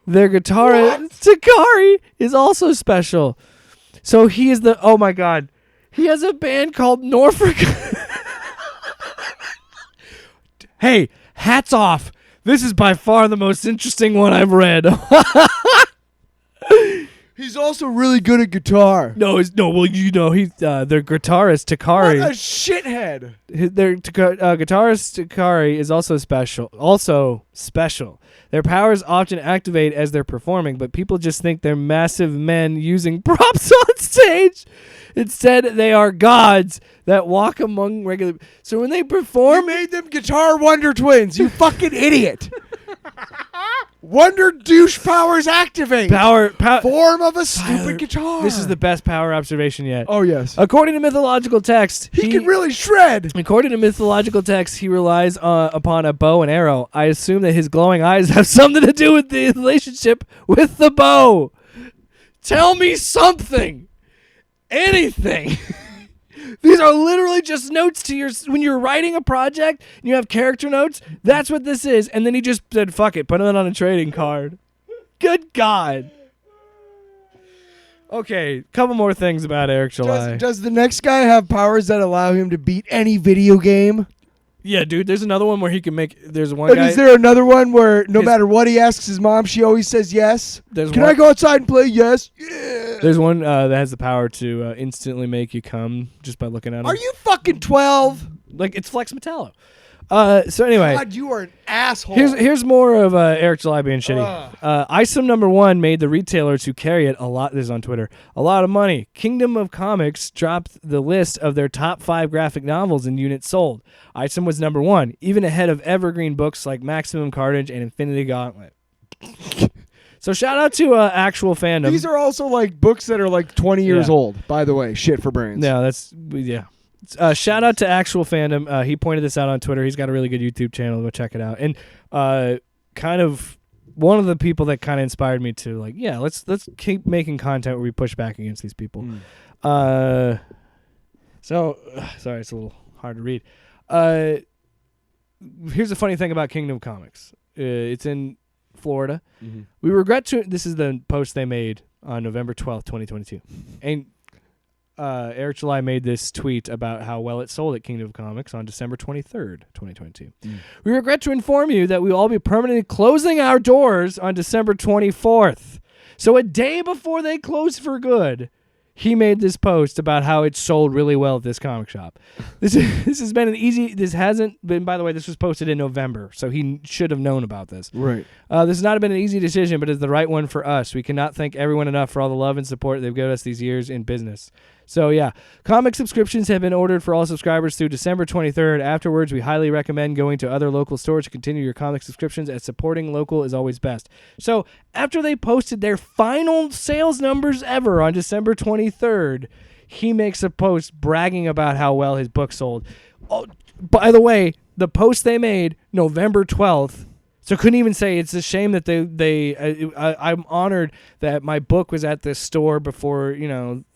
their guitarist Takari is also special. So he is the oh my god, he has a band called Norfolk. Hey, hats off! This is by far the most interesting one I've read. He's also really good at guitar. Well, you know, he's their guitarist Takari. What a shithead. Their guitarist Takari is also special. Their powers often activate as they're performing, but people just think they're massive men using props on stage. Instead, they are gods that walk among regular. So when they perform, You made them Guitar Wonder Twins, you fucking idiot. Wonder douche powers activate. power. Form of a Tyler, stupid guitar. This is the best power observation yet. Oh, yes. According to mythological text, he can really shred. According to mythological text, he relies upon a bow and arrow. I assume that his glowing eyes have something to do with the relationship with the bow. Tell me something. Anything. These are literally just notes to when you're writing a project and you have character notes. That's what this is. And then he just said, fuck it, put it on a trading card. Good God. Okay, couple more things about Eric July. Does the next guy have powers that allow him to beat any video game? Yeah, dude, there's another one where he can make... There's one And guy... is there another one where no matter what he asks his mom, she always says yes? Can I go outside and play? Yes. Yeah. There's one that has the power to instantly make you come just by looking at him. Are you fucking 12? Like, it's Flex Metallo. So anyway... God, you are an asshole. Here's more of Eric July being shitty. Item number 1 made the retailers who carry it a lot. This is on Twitter. A lot of money. Kingdom of Comics dropped the list of their top 5 graphic novels in units sold. Item was number 1, even ahead of evergreen books like Maximum Carnage and Infinity Gauntlet. So shout out to Actual Fandom. These are also like books that are like 20 years old. By the way, shit for brains. Yeah, shout out to Actual Fandom. He pointed this out on Twitter. He's got a really good YouTube channel. Go check it out. And kind of one of the people that kind of inspired me to let's keep making content where we push back against these people. Sorry, it's a little hard to read. Here's the funny thing about Kingdom Comics. It's in Florida. Mm-hmm. We regret to. This is the post they made on November 12th, 2022. And Eric July made this tweet about how well it sold at Kingdom of Comics on December 23rd, 2022. We regret to inform you that we will all be permanently closing our doors on December 24th. So a day before they close for good, he made this post about how it sold really well at this comic shop. This has been an easy. This hasn't been. By the way, this was posted in November, so he should have known about this. Right. This has not been an easy decision, but it's the right one for us. We cannot thank everyone enough for all the love and support they've given us these years in business. So yeah, comic subscriptions have been ordered for all subscribers through December 23rd. Afterwards, we highly recommend going to other local stores to continue your comic subscriptions, as supporting local is always best. So after they posted their final sales numbers ever on December 23rd, he makes a post bragging about how well his book sold. Oh, by the way, the post they made November 12th. So couldn't even say it's a shame that I'm honored that my book was at this store before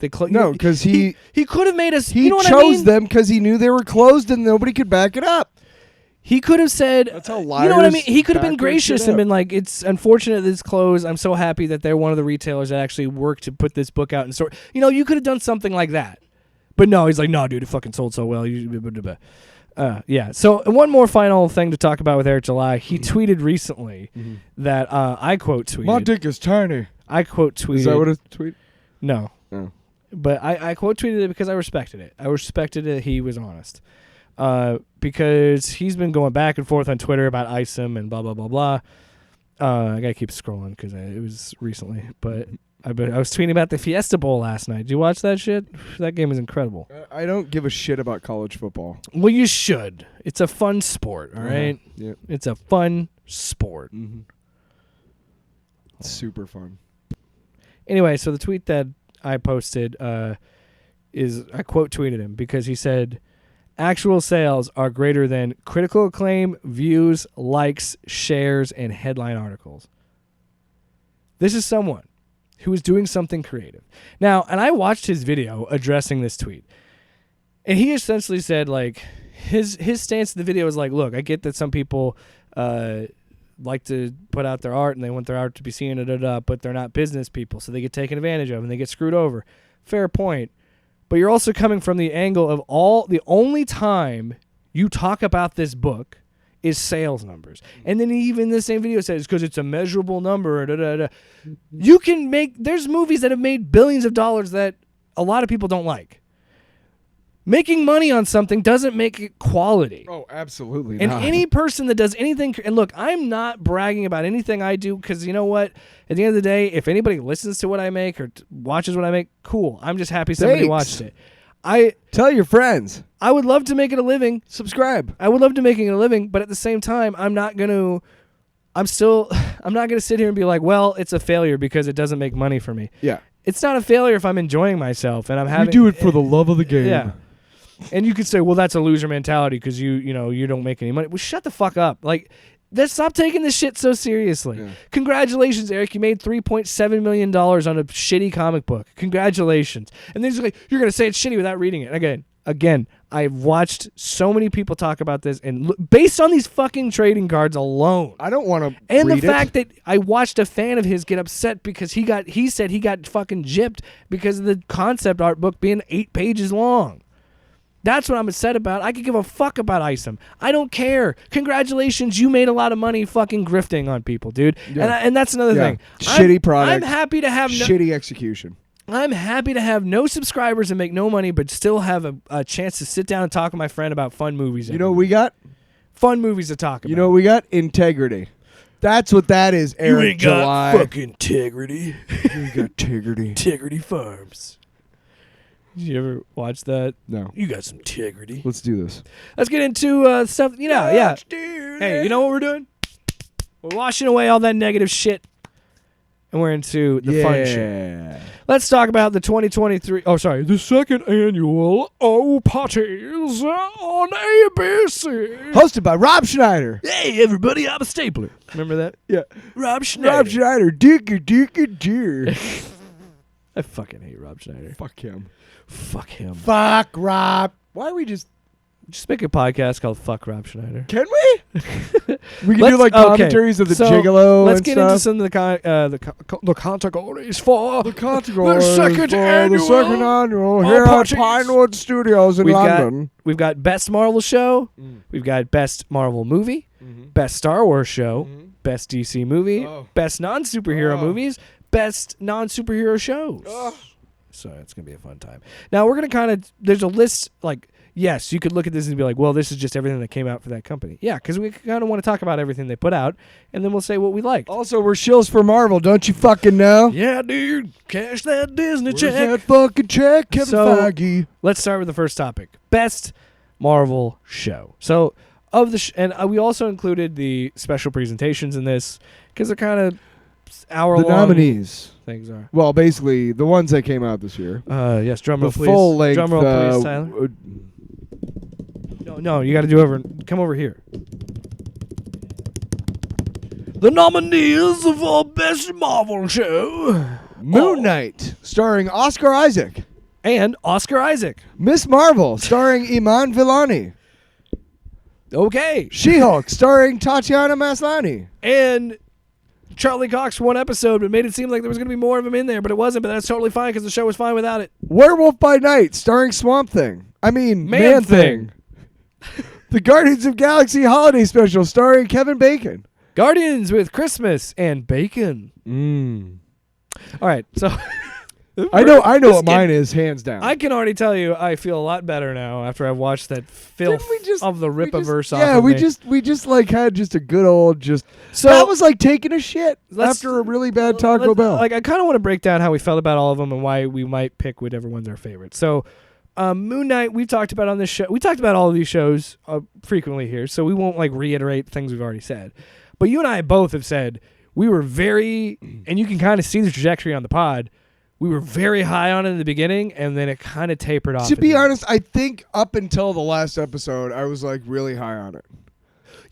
they closed. No, because he could have made us. He you know what chose I mean? them because he knew they were closed and nobody could back it up. He could have said, That's how you know what I mean? He could have been back their gracious shit and up. been like, it's unfortunate that it's closed. I'm so happy that they're one of the retailers that actually worked to put this book out in store. You could have done something like that. But no, he's like, no, dude, it fucking sold so well. Yeah. So one more final thing to talk about with Eric July. He tweeted recently that I quote tweeted. My dick is tiny. I quote tweeted. Is that what a tweet? No. Oh. But I quote tweeted it because I respected it. I respected that he was honest. Because he's been going back and forth on Twitter about ISIM and blah, blah, blah, blah. I got to keep scrolling because it was recently. But I was tweeting about the Fiesta Bowl last night. Did you watch that shit? That game is incredible. I don't give a shit about college football. Well, you should. It's a fun sport, all right? Yeah. It's a fun sport. Mm-hmm. It's super fun. Anyway, so the tweet that I posted is I quote tweeted him because he said, actual sales are greater than critical acclaim, views, likes, shares, and headline articles. This is someone who is doing something creative. Now, and I watched his video addressing this tweet. And he essentially said, like, his stance in the video is like, look, I get that some people like to put out their art and they want their art to be seen, but they're not business people, so they get taken advantage of and they get screwed over. Fair point. But you're also coming from the angle of the only time you talk about this book is sales numbers. And then he even in the same video says, because it's a measurable number. You can there's movies that have made billions of dollars that a lot of people don't like. Making money on something doesn't make it quality. Oh, absolutely And not. any person that does anything, and look, I'm not bragging about anything I do because you know what? At the end of the day, if anybody listens to what I make or watches what I make, cool. I'm just happy somebody Thanks. watched it. Tell your friends. I would love to make it a living. Subscribe. I would love to make it a living, but at the same time, I'm not gonna sit here and be like, well, it's a failure because it doesn't make money for me. Yeah. It's not a failure if I'm enjoying myself and I'm having. We do it for the love of the game. Yeah. And you could say, well, that's a loser mentality because you don't make any money. Well, shut the fuck up. Like, stop taking this shit so seriously. Yeah. Congratulations, Eric. You made $3.7 million on a shitty comic book. Congratulations. And then he's like, you're going to say it's shitty without reading it. Again, I've watched so many people talk about this, and based on these fucking trading cards alone. I don't want to And read the fact that I watched a fan of his get upset because he said he got fucking gypped because of the concept art book being 8 pages long. That's what I'm upset about. I could give a fuck about ISIM. I don't care. Congratulations, you made a lot of money fucking grifting on people, dude. Yeah. And that's another thing. Shitty product. I'm happy to have shitty execution. I'm happy to have no subscribers and make no money, but still have a chance to sit down and talk to my friend about fun movies. You know what we got? Fun movies to talk about. You know what we got? Integrity. That's what that is, Eric You ain't July. got fucking integrity. You got integrity. Integrity Farms. Did you ever watch that? No. You got some integrity. Let's do this. Let's get into stuff. Yeah. Let's do Hey, you know what we're doing? We're washing away all that negative shit, and we're into the fun shit. Let's talk about the 2023. Oh, sorry, the second annual OPOTYs on ABC. Hosted by Rob Schneider. Hey, everybody, I'm a stapler. Remember that? Yeah. Rob Schneider. Rob Schneider. Dear. I fucking hate Rob Schneider. Fuck him. Fuck him. Fuck Rob. Why are we just... Just make a podcast called Fuck Rob Schneider. Can we? We can Let's- do like okay, commentaries of the so Gigolo Let's and get stuff. into some of the categories for The categories second for annual the second annual here at OPOTYs. Pinewood Studios in London. We've got Best Marvel Show. We've got Best Marvel Movie. Best Star Wars Show. Best DC Movie. Oh. Best Non-Superhero Movies. Best Non-Superhero Shows. So it's going to be a fun time. Now, we're going to kind of... There's a list, like... Yes, you could look at this and be like, well, this is just everything that came out for that company. Yeah, because we kind of want to talk about everything they put out, and then we'll say what we liked. Also, we're shills for Marvel, don't you fucking know? Yeah, dude. Cash that Disney Where's check. that fucking check, Kevin So- Feige? Let's start with the first topic. Best Marvel Show. So, of the... and we also included the special presentations in this, because they're kind of hour-long... The nominees. Things are. Well, basically, the ones that came out this year. Yes, drum roll, The please. full length. Drum roll, please, Tyler. No, you got to do over. Come over here. The nominees for Best Marvel Show: Moon Knight, starring Oscar Isaac. and Oscar Isaac. Miss Marvel, starring Iman Vellani. Okay, She-Hulk, starring Tatiana Maslany. and Charlie Cox one episode, but made it seem like there was going to be more of him in there, but it wasn't. But that's totally fine because the show was fine without it. Werewolf by Night, starring Swamp Thing. I mean, Man Thing. The Guardians of Galaxy Holiday Special, starring Kevin Bacon. Guardians with Christmas and bacon. All right, so I know This what mine is, hands down. I can already tell you I feel a lot better now after I've watched that filth of the Rippaverse off Yeah, of we me. just like had just a good old So that was like taking a shit let's- after a really bad Taco Bell. Like, I kind of want to break down how we felt about all of them and why we might pick whichever one's our favorite. So, Moon Knight, we've talked about on this show. We talked about all of these shows frequently here, so we won't like reiterate things we've already said. But you and I both have said we were very, and you can kind of see the trajectory on the pod. We were very high on it in the beginning, and then it kind of tapered off. To at be the end. honest, I think up until the last episode, I was like really high on it.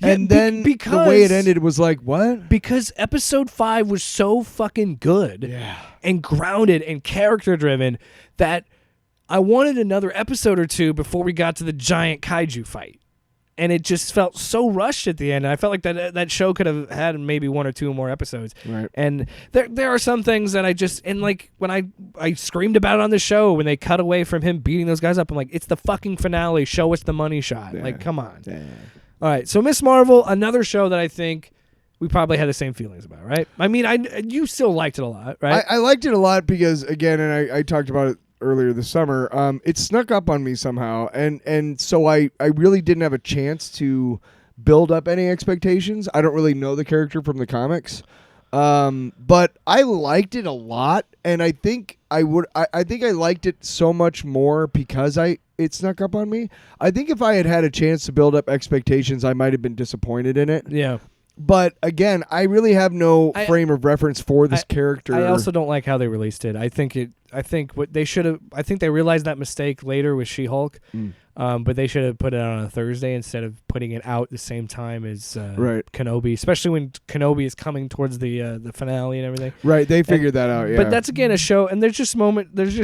Yeah, And then the way it ended was like, what? Because episode 5 was so fucking good Yeah. and grounded and character driven that I wanted another episode or two before we got to the giant kaiju fight. And it just felt so rushed at the end. I felt like that show could have had maybe one or two more episodes. Right. And there are some things that I just, and like when I screamed about it on the show when they cut away from him beating those guys up, I'm like, it's the fucking finale. Show us the money shot. Yeah. Like, come on. Yeah. All right, so Miss Marvel, another show that I think we probably had the same feelings about, right? I mean, you still liked it a lot, right? I liked it a lot because, again, and I talked about it earlier this summer, it snuck up on me somehow, and so I really didn't have a chance to build up any expectations. I don't really know the character from the comics, but I liked it a lot, and I think I liked it so much more because it snuck up on me. I think if I had a chance to build up expectations, I might have been disappointed in it. yeah. But again, I really have no frame of reference for this character. I also don't like how they released it. I think what they should have. I think they realized that mistake later with She-Hulk, but they should have put it out on a Thursday instead of putting it out the same time as Right. Kenobi, especially when Kenobi is coming towards the finale and everything. Right, they figured that out. Yeah, But that's again a show, and there's just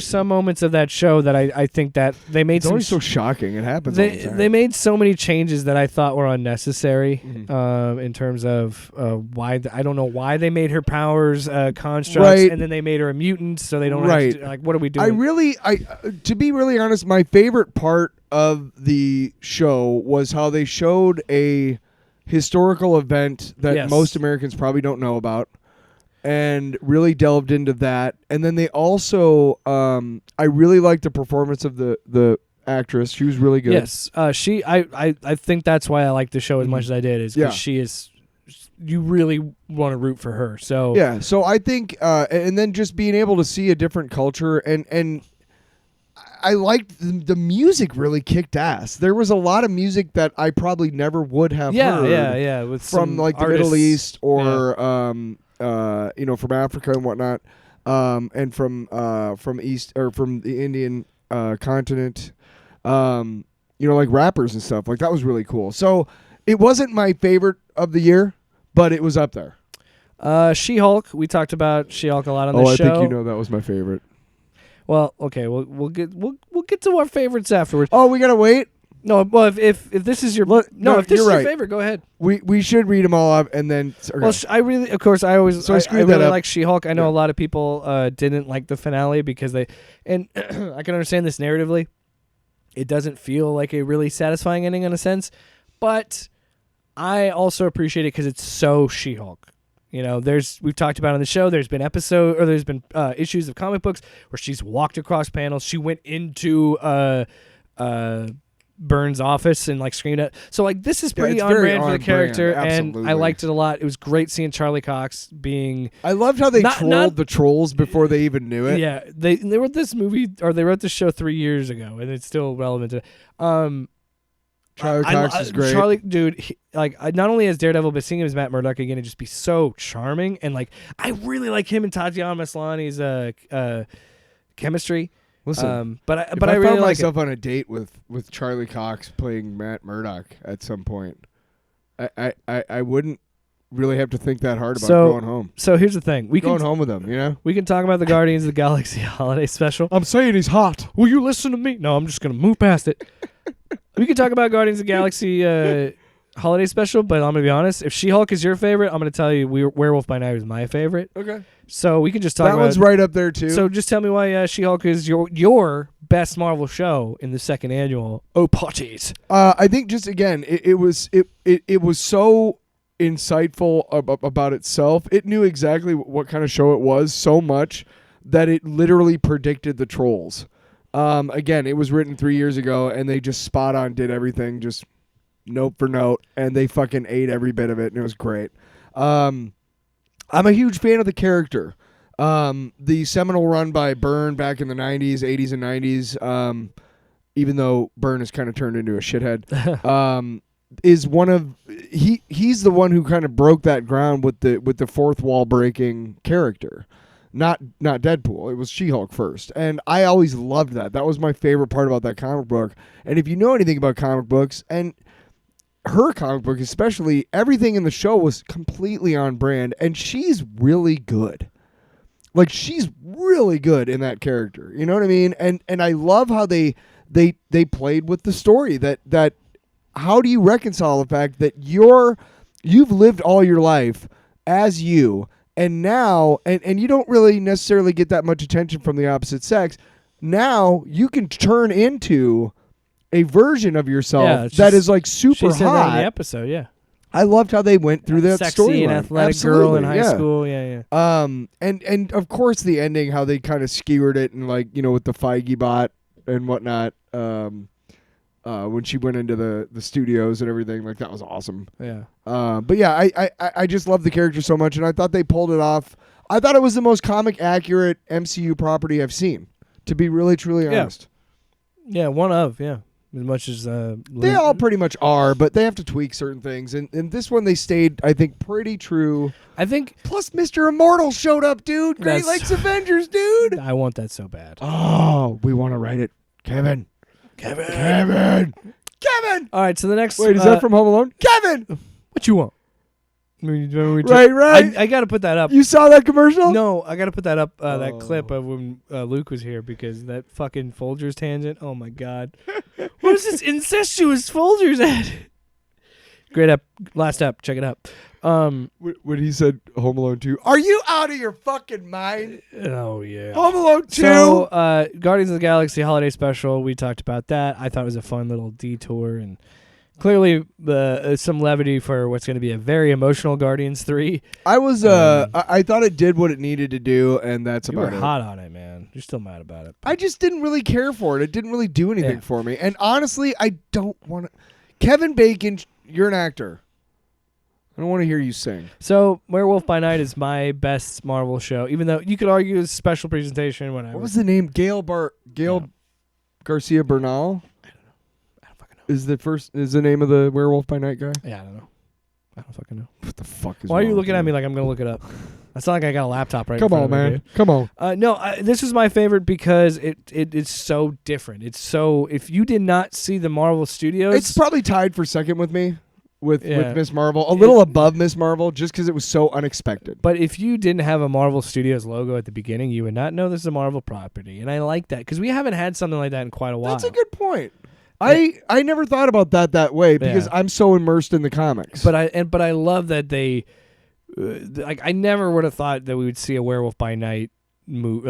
some moments of that show that I think that they made it's some always so shocking. It happens. all the time. They made so many changes that I thought were unnecessary in terms of why I don't know why they made her powers constructs, Right. and then they made her a mutant, so they don't Right. have to, like, what are we doing? To be really honest, my favorite part of the show was how they showed a historical event that Yes. most Americans probably don't know about, and really delved into that. And then they also, I really liked the performance of the actress. She was really good. Yes, I think that's why I liked the show as much as I did, is because Yeah. she is. You really want to root for her, so Yeah, so I think, and then just being able to see a different culture, and I liked the music really kicked ass. There was a lot of music that I probably never would have heard yeah, with from some like the artists. Middle East or from Africa and whatnot, and from East or from the Indian continent, like rappers and stuff. Like that was really cool. So it wasn't my favorite of the year, but it was up there. She-Hulk. We talked about She-Hulk a lot on the I show. think you know that was my favorite. Well, okay, we'll get to our favorites afterwards. Oh, we gotta wait. No, well, if this is your Look, no, if this is you're your right. favorite, go ahead. We should read them all up and then. Okay. Well, I really, of course, I always So I I screwed that really up. like She-Hulk. I know Yeah. a lot of people didn't like the finale because they, and I can understand this narratively. It doesn't feel like a really satisfying ending in a sense, but I also appreciate it because it's so She-Hulk. You know, we've talked about on the show. There's been issues of comic books where she's walked across panels. She went into Burns' office and like screamed at. So like this is pretty it's on very brand for the on brand, character, and I absolutely. liked it a lot. It was great seeing Charlie Cox being. I loved how they Not- trolled the trolls before they even knew it. Yeah, they wrote this movie or they wrote this show 3 years ago, and it's still relevant today. Charlie Cox is great. Charlie, dude, not only as Daredevil, but seeing him as Matt Murdock again, it'd just be so charming. And like, I really like him and Tatiana Maslany's chemistry. Listen, but I if really found like myself on a date with Charlie Cox playing Matt Murdock at some point, I wouldn't really have to think that hard about going home. So here's the thing: we Going can home with him, you know. we can talk about the Guardians of the Galaxy holiday special. I'm saying he's hot. Will you listen to me? No, I'm just gonna move past it. We can talk about Guardians of the Galaxy holiday special, but I'm gonna be honest. If She-Hulk is your favorite, I'm gonna tell you Werewolf by Night is my favorite. Okay, So we can just talk that about one's right up there too. So just tell me why She-Hulk is your best Marvel show in the second annual OPOTYs. I think just again, it was so insightful about itself. It knew exactly what kind of show it was so much that it literally predicted the trolls. Again, it was written 3 years ago, and they just spot on did everything just note for note, and they fucking ate every bit of it, and it was great. I'm a huge fan of the character. The seminal run by Byrne back in the 90s, 80s, and 90s, even though Byrne has kind of turned into a shithead, is one of he's the one who kind of broke that ground with the fourth wall breaking character. Not Deadpool. It was She-Hulk first. And I always loved that. That was my favorite part about that comic book. And if you know anything about comic books, and her comic book especially, everything in the show was completely on brand, and she's really good. Like, she's really good in that character. You know what I mean? And I love how they played with the story that how do you reconcile the fact that you've lived all your life as you, and now, and you don't really necessarily get that much attention from the opposite sex. Now you can turn into a version of yourself that is like super she said that in the hot. episode, yeah. I loved how they went through that Sexy storyline. and athletic Absolutely, girl in high yeah. school, yeah. And of course the ending, how they kind of skewered it, and like, you know, with the Feige bot and whatnot. When she went into the studios and everything, like, that was awesome. Yeah. But yeah, I just love the character so much, and I thought they pulled it off. I thought it was the most comic accurate MCU property I've seen, to be really truly honest. Yeah, one of, yeah. As much as They all pretty much are, but they have to tweak certain things, and this one they stayed, I think, pretty true. I think Plus, Mr. Immortal showed up, dude. Great That's- Lakes Avengers, dude. I want that so bad. Oh, we want to write it, Kevin. All right, so the next Wait, is that from Home Alone? Kevin. what you want? Right. I got to put that up. You saw that commercial? No, I got to put that up, that clip of when Luke was here, because that fucking Folgers tangent, oh my God. What is this incestuous Folgers at? Great up. Last up. Check it out. When he said Home Alone 2, are you out of your fucking mind? Oh, yeah. Home Alone 2. So, Guardians of the Galaxy Holiday Special, we talked about that. I thought it was a fun little detour, and clearly some levity for what's going to be a very emotional Guardians 3. I was I thought it did what it needed to do, and that's You were about it. hot on it, man. You're still mad about it. I just didn't really care for it. It didn't really do anything Yeah. for me. And honestly, I don't want to. Kevin Bacon, you're an actor. I don't want to hear you sing. So, Werewolf by Night is my best Marvel show, even though you could argue it's a special presentation, whatever. What was the name? Gail Garcia Bernal? I don't fucking know. Is the name of the Werewolf by Night guy? Yeah, I don't know. I don't fucking know. What the fuck is Why are you wrong looking with at me like I'm going to look it up? It's not like I got a laptop right in Come front on, of me, man. Come on. dude. No, this is my favorite because it's so different. It's so, if you did not see the Marvel Studios, It's probably tied for second with me with Yeah. Miss Marvel. A little above Miss Marvel just because it was so unexpected. but if you didn't have a Marvel Studios logo at the beginning, you would not know this is a Marvel property. And I like that because we haven't had something like that in quite a while. That's a good point. I never thought about that way because I'm so immersed in the comics. But I love that they like I never would have thought that we would see a Werewolf by Night movie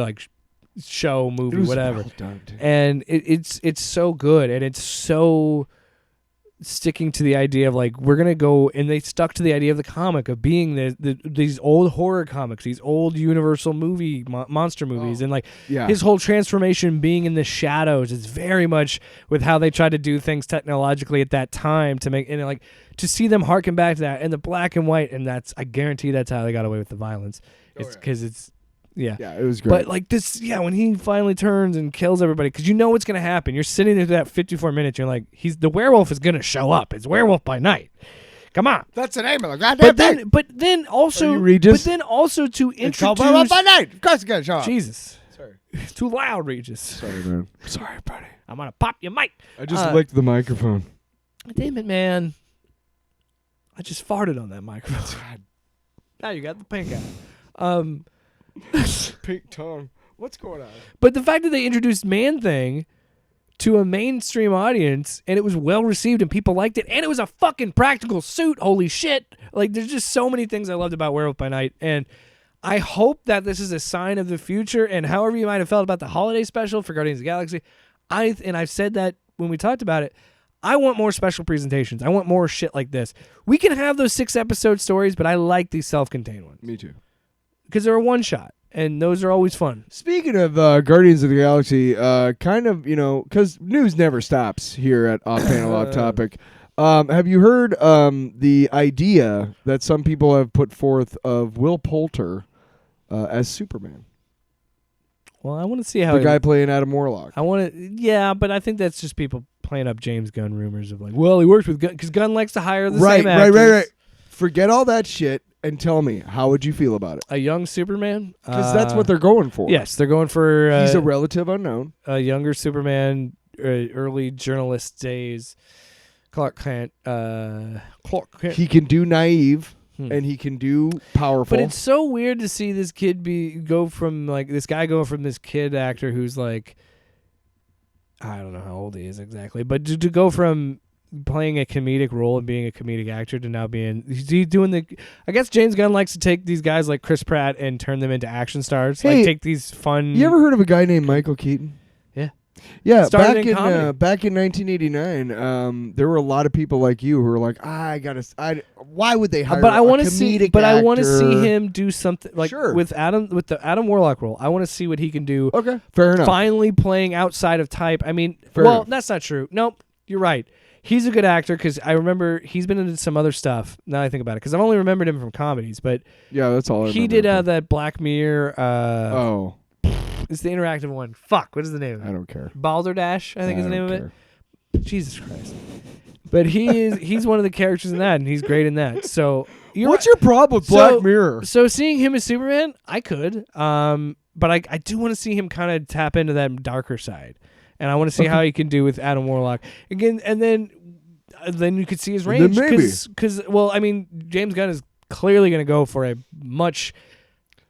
movie whatever. Well done, dude. And it's so good, and it's so sticking to the idea of like we're gonna go, and they stuck to the idea of the comic of being these old horror comics, these old Universal movie monster movies, and like his whole transformation being in the shadows is very much with how they tried to do things technologically at that time to make, and like to see them harken back to that and the black and white, and that's I guarantee that's how they got away with the violence. It's because it's. Yeah, it was great. But like this, when he finally turns and kills everybody, because you know what's gonna happen. You're sitting there that 54 minutes. You're like, the werewolf is gonna show up. It's Werewolf by Night. Come on, that's the name of the goddamn thing. But then also to introduce Werewolf by Night. Of course, it's gonna show up. Jesus, sorry, it's too loud, Regis. Sorry, man. Sorry, buddy. I'm gonna pop your mic. I just licked the microphone. Damn it, man! I just farted on that microphone. Now you got the pink eye. Pink tongue. What's going on? But the fact that they introduced Man-Thing to a mainstream audience and it was well received and people liked it and it was a fucking practical suit. Holy shit. Like there's just so many things I loved about Werewolf by Night, and I hope that this is a sign of the future. And however you might have felt about the holiday special for Guardians of the Galaxy, I've said that when we talked about it, I want more special presentations. I want more shit like this. We can have those 6-episode stories, but I like these self-contained ones. Me too. Because they're a one-shot, and those are always fun. Speaking of Guardians of the Galaxy, kind of, because news never stops here at Off Panel Off Topic. Have you heard the idea that some people have put forth of Will Poulter as Superman? Well, I want to see how the guy playing Adam Warlock. But I think that's just people playing up James Gunn rumors of like, well, he works with Gunn because Gunn likes to hire the same actors. Right. Forget all that shit and tell me, how would you feel about it? A young Superman? Because that's what they're going for. Yes, they're going for... he's a relative unknown. A younger Superman, early journalist days. Clark Kent. He can do naive, and he can do powerful. But it's so weird to see this kid go from this kid actor who's like... I don't know how old he is exactly, but to go from... playing a comedic role and being a comedic actor to now being he's doing the I guess James Gunn likes to take these guys like Chris Pratt and turn them into action stars. Hey, like take these fun. You ever heard of a guy named Michael Keaton? Yeah. Started Back in 1989, there were a lot of people like you who were like, why would they hire? But I want to see. But I want to see him do something like with the Adam Warlock role. I want to see what he can do. Okay, fair enough. Finally playing outside of type. I mean, that's not true. Nope, you're right. He's a good actor because I remember he's been into some other stuff. Now that I think about it, because I've only remembered him from comedies. But yeah, that's all. He did that Black Mirror. It's the interactive one. Fuck, what is the name of it? I don't care. Balderdash, I think is the name of it. Jesus Christ. But he's one of the characters in that, and he's great in that. So what's your problem with Black Mirror? So seeing him as Superman, I could. But I do want to see him kind of tap into that darker side. And I want to see how he can do with Adam Warlock again, and then you could see his range. Because James Gunn is clearly going to go for a much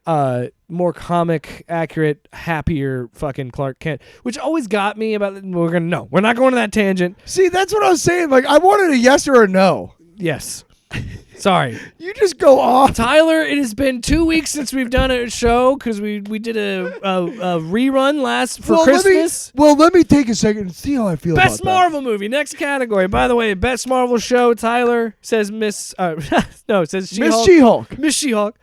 more comic accurate, happier fucking Clark Kent, which always got me about it. We're not going to that tangent. See, that's what I was saying. Like, I wanted a yes or a no. Yes. Sorry. You just go off. Tyler, it has been 2 weeks since we've done a show because we did a rerun for Christmas. Let me take a second and see how I feel about that. Best Marvel movie, next category. By the way, Best Marvel show, Tyler says says She-Hulk. Miss She-Hulk.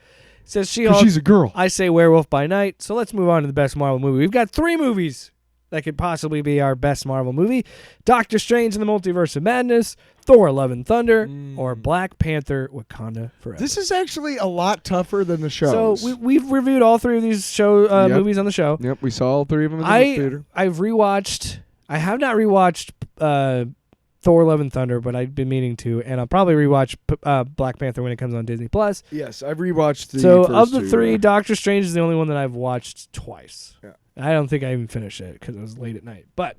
Says She-Hulk. She's a girl. I say Werewolf by Night. So let's move on to the Best Marvel movie. We've got 3 movies that could possibly be our Best Marvel movie. Doctor Strange in the Multiverse of Madness, Thor Love and Thunder, or Black Panther Wakanda Forever. This is actually a lot tougher than the shows. So we've reviewed all 3 of these movies on the show. Yep, we saw all 3 of them in the theater. I have not rewatched Thor Love and Thunder, but I've been meaning to, and I'll probably rewatch Black Panther when it comes on Disney Plus. Yes, I've rewatched the So first of the 2, 3, Doctor Strange is the only one that I've watched twice. Yeah. I don't think I even finished it because it was late at night. But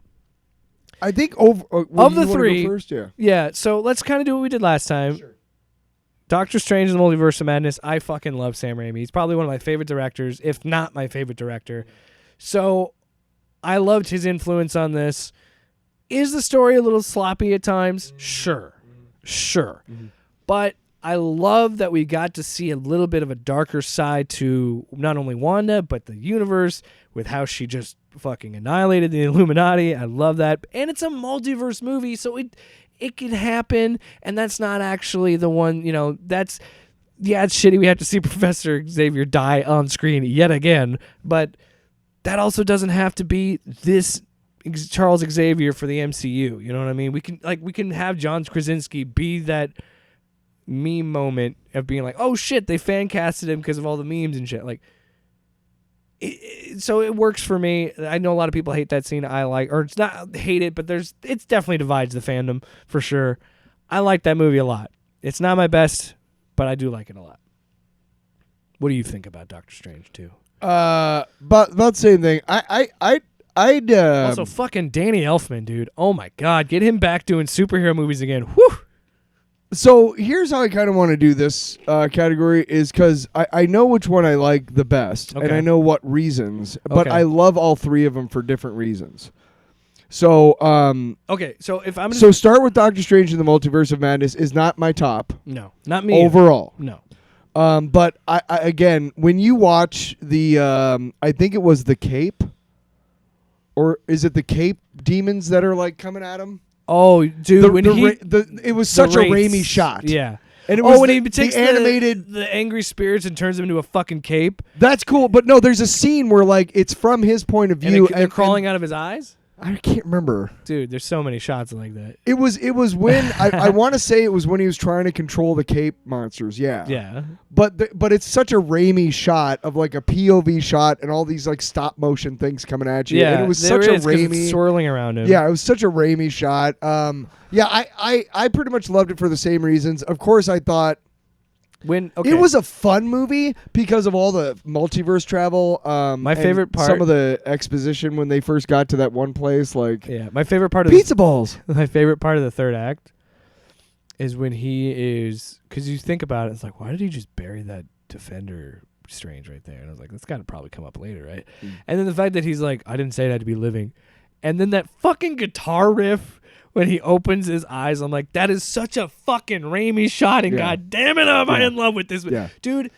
I think of the 3, first, yeah. So let's kind of do what we did last time. Sure. Doctor Strange in the Multiverse of Madness. I fucking love Sam Raimi. He's probably one of my favorite directors, if not my favorite director. So I loved his influence on this. Is the story a little sloppy at times? Sure. But I love that we got to see a little bit of a darker side to not only Wanda, but the universe with how she just fucking annihilated the Illuminati. I love that. And it's a multiverse movie, so it can happen, and that's not actually the one, it's shitty we have to see Professor Xavier die on screen yet again, but that also doesn't have to be this Charles Xavier for the MCU. You know what I mean? We can have John Krasinski be that meme moment of being like, oh shit, they fan casted him because of all the memes and shit. Like, so it works for me. I know a lot of people hate that scene. I like, or it's not hate it, but it definitely divides the fandom for sure. I like that movie a lot. It's not my best, but I do like it a lot. What do you think about Doctor Strange 2? But about the same thing. I'd Also, fucking Danny Elfman, dude. Oh my god, get him back doing superhero movies again. Whew. So here's how I kind of want to do this category is because I know which one I like the best, and Okay. I know what reasons, but Okay. I love all three of them for different reasons. So Okay, so if I'm so start with Doctor Strange in the Multiverse of Madness is not my top no, not me overall. No. But I again, when you watch the I think it was the Cape, or is it the Cape demons that are like coming at him? Oh, dude, It was such a wraiths. Raimi shot. Yeah. And it was when the, he takes the animated. the angry spirits and turns them into a fucking cape, That's cool, but no, there's a scene where like it's from his point of and view, they're crawling out of his eyes. I can't remember. Dude, there's so many shots like that. It was when I want to say it was when he was trying to control the Cape monsters. Yeah. Yeah. But it's such a Raimi shot of like a POV shot and all these like stop motion things coming at you. Yeah. And it was there such a is, 'cause it's Raimi. swirling around him. Yeah, it was such a Raimi shot. Yeah, I pretty much loved it for the same reasons. Of course, I thought it was a fun movie because of all the multiverse travel. My and favorite part, some of the exposition when they first got to that one place, like my favorite part of pizza balls. My favorite part of the third act is when he is, because you think about it, it's like, why did he just bury that Defender Strange right there? And I was like, that's got to probably come up later, right? And then the fact that he's like, I didn't say it had to be living, and then that fucking guitar riff. When he opens his eyes, I'm like, that is such a fucking Raimi shot, and god damn it, am I in love with this. Yeah. Dude,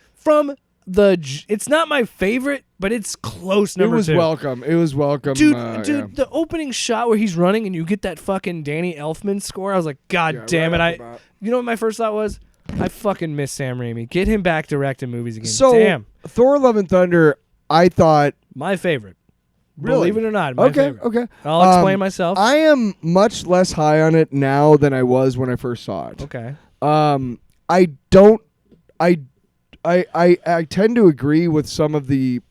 it's not my favorite, but it's close number 2. It was welcome. It was welcome. Dude, yeah. the opening shot where he's running and you get that fucking Danny Elfman score, I was like, god Yeah, damn right it. off the bat. You know what my first thought was? I fucking miss Sam Raimi. Get him back directing movies again. So Damn. Thor: Love and Thunder, I thought. My favorite. Really? Believe it or not, my favorite. Okay. I'll explain myself. I am much less high on it now than I was when I first saw it. Okay. I tend to agree with some of the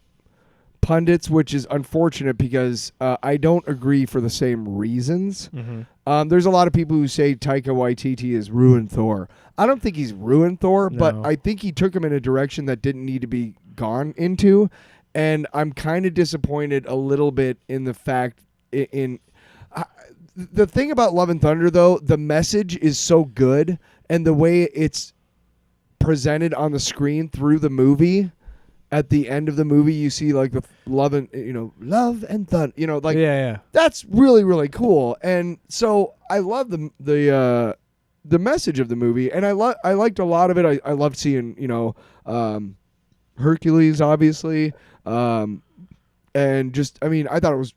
pundits, which is unfortunate because I don't agree for the same reasons. Mm-hmm. There's a lot of people who say Taika Waititi has ruined Thor. I don't think he's ruined Thor, but No. I think he took him in a direction that didn't need to be gone into. And I'm kind of disappointed a little bit in the fact the thing about Love and Thunder, though, the message is so good, and the way it's presented on the screen through the movie. At the end of the movie, you see like the love and thunder. Yeah. That's really, really cool. And so I love the message of the movie, and I liked a lot of it. I loved seeing Hercules, obviously. And just, I mean, I thought it was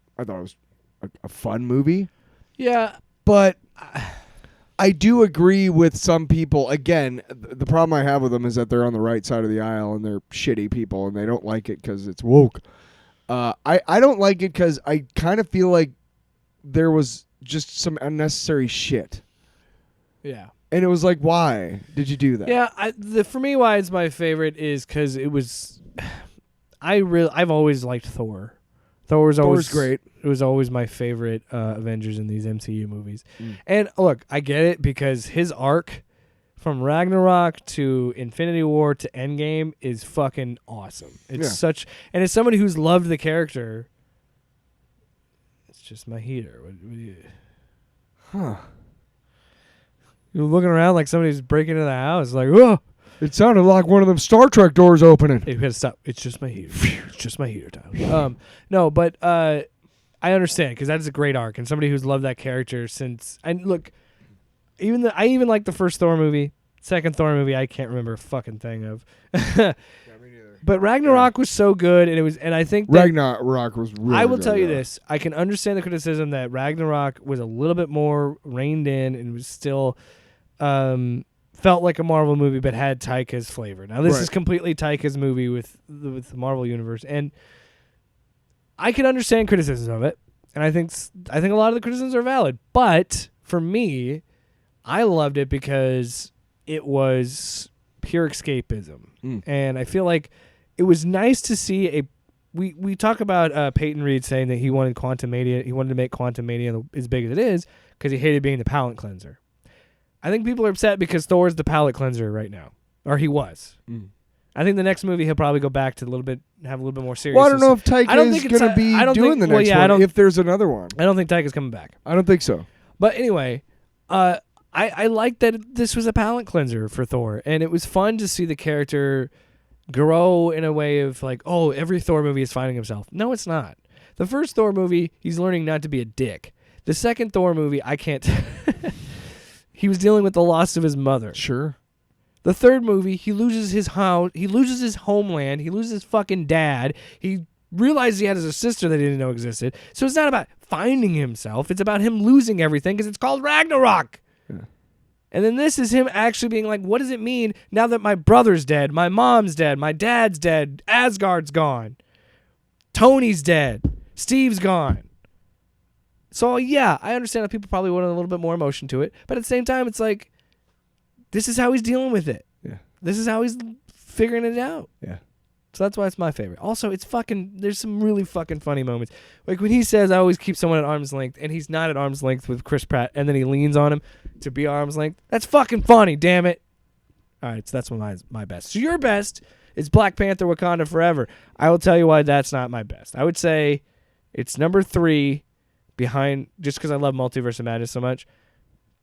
a fun movie. Yeah. But I do agree with some people. Again, the problem I have with them is that they're on the right side of the aisle and they're shitty people and they don't like it because it's woke. I don't like it because I kind of feel like there was just some unnecessary shit. Yeah. And it was like, why did you do that? Yeah, for me, why it's my favorite is because it was. I've always liked Thor. Thor's great. It was always my favorite Avengers in these MCU movies. And look, I get it because his arc from Ragnarok to Infinity War to Endgame is fucking awesome. It's and as somebody who's loved the character, it's just my heater. Huh. You're looking around like somebody's breaking into the house, like, oh. It sounded like one of them Star Trek doors opening. Hey, we gotta stop. It's just my heater. It's just my heater, Tyler. No, but I I understand because that's a great arc, and somebody who's loved that character since. And look, I even like the first Thor movie, second Thor movie. I can't remember a fucking thing of. But Ragnarok was so good, and I think that Ragnarok was really I will good, tell you yeah. this: I can understand the criticism that Ragnarok was a little bit more reined in and was still felt like a Marvel movie, but had Taika's flavor. Now this is completely Taika's movie with the Marvel universe, and I can understand criticism of it, and I think a lot of the criticisms are valid. But for me, I loved it because it was pure escapism, and I feel like it was nice to see we talk about Peyton Reed saying that he wanted Quantumania. He wanted to make Quantumania as big as it is because he hated being the palate cleanser. I think people are upset because Thor's the palate cleanser right now, or he was. I think the next movie he'll probably go back to have a little bit more serious. Well, I don't know if Taika is going to be doing the next one. If there's another one, I don't think Taika's coming back. I don't think so. But anyway, I like that this was a palate cleanser for Thor, and it was fun to see the character grow in a way of like, oh, every Thor movie is finding himself. No, it's not. The first Thor movie, he's learning not to be a dick. The second Thor movie, I can't. He was dealing with the loss of his mother. Sure. The third movie, he loses his house, he loses his homeland, he loses his fucking dad. He realized he had a sister that he didn't know existed. So it's not about finding himself. It's about him losing everything because it's called Ragnarok. And then this is him actually being like, what does it mean now that my brother's dead, my mom's dead, my dad's dead, Asgard's gone, Tony's dead, Steve's gone. So, yeah, I understand that people probably want a little bit more emotion to it. But at the same time, it's like, this is how he's dealing with it. Yeah. This is how he's figuring it out. Yeah. So that's why it's my favorite. Also, there's some really fucking funny moments. Like when he says, I always keep someone at arm's length, and he's not at arm's length with Chris Pratt, and then he leans on him to be arm's length. That's fucking funny, damn it. All right, so that's my best. So your best is Black Panther Wakanda Forever. I will tell you why that's not my best. I would say it's number 3 behind, just because I love Multiverse of Madness so much.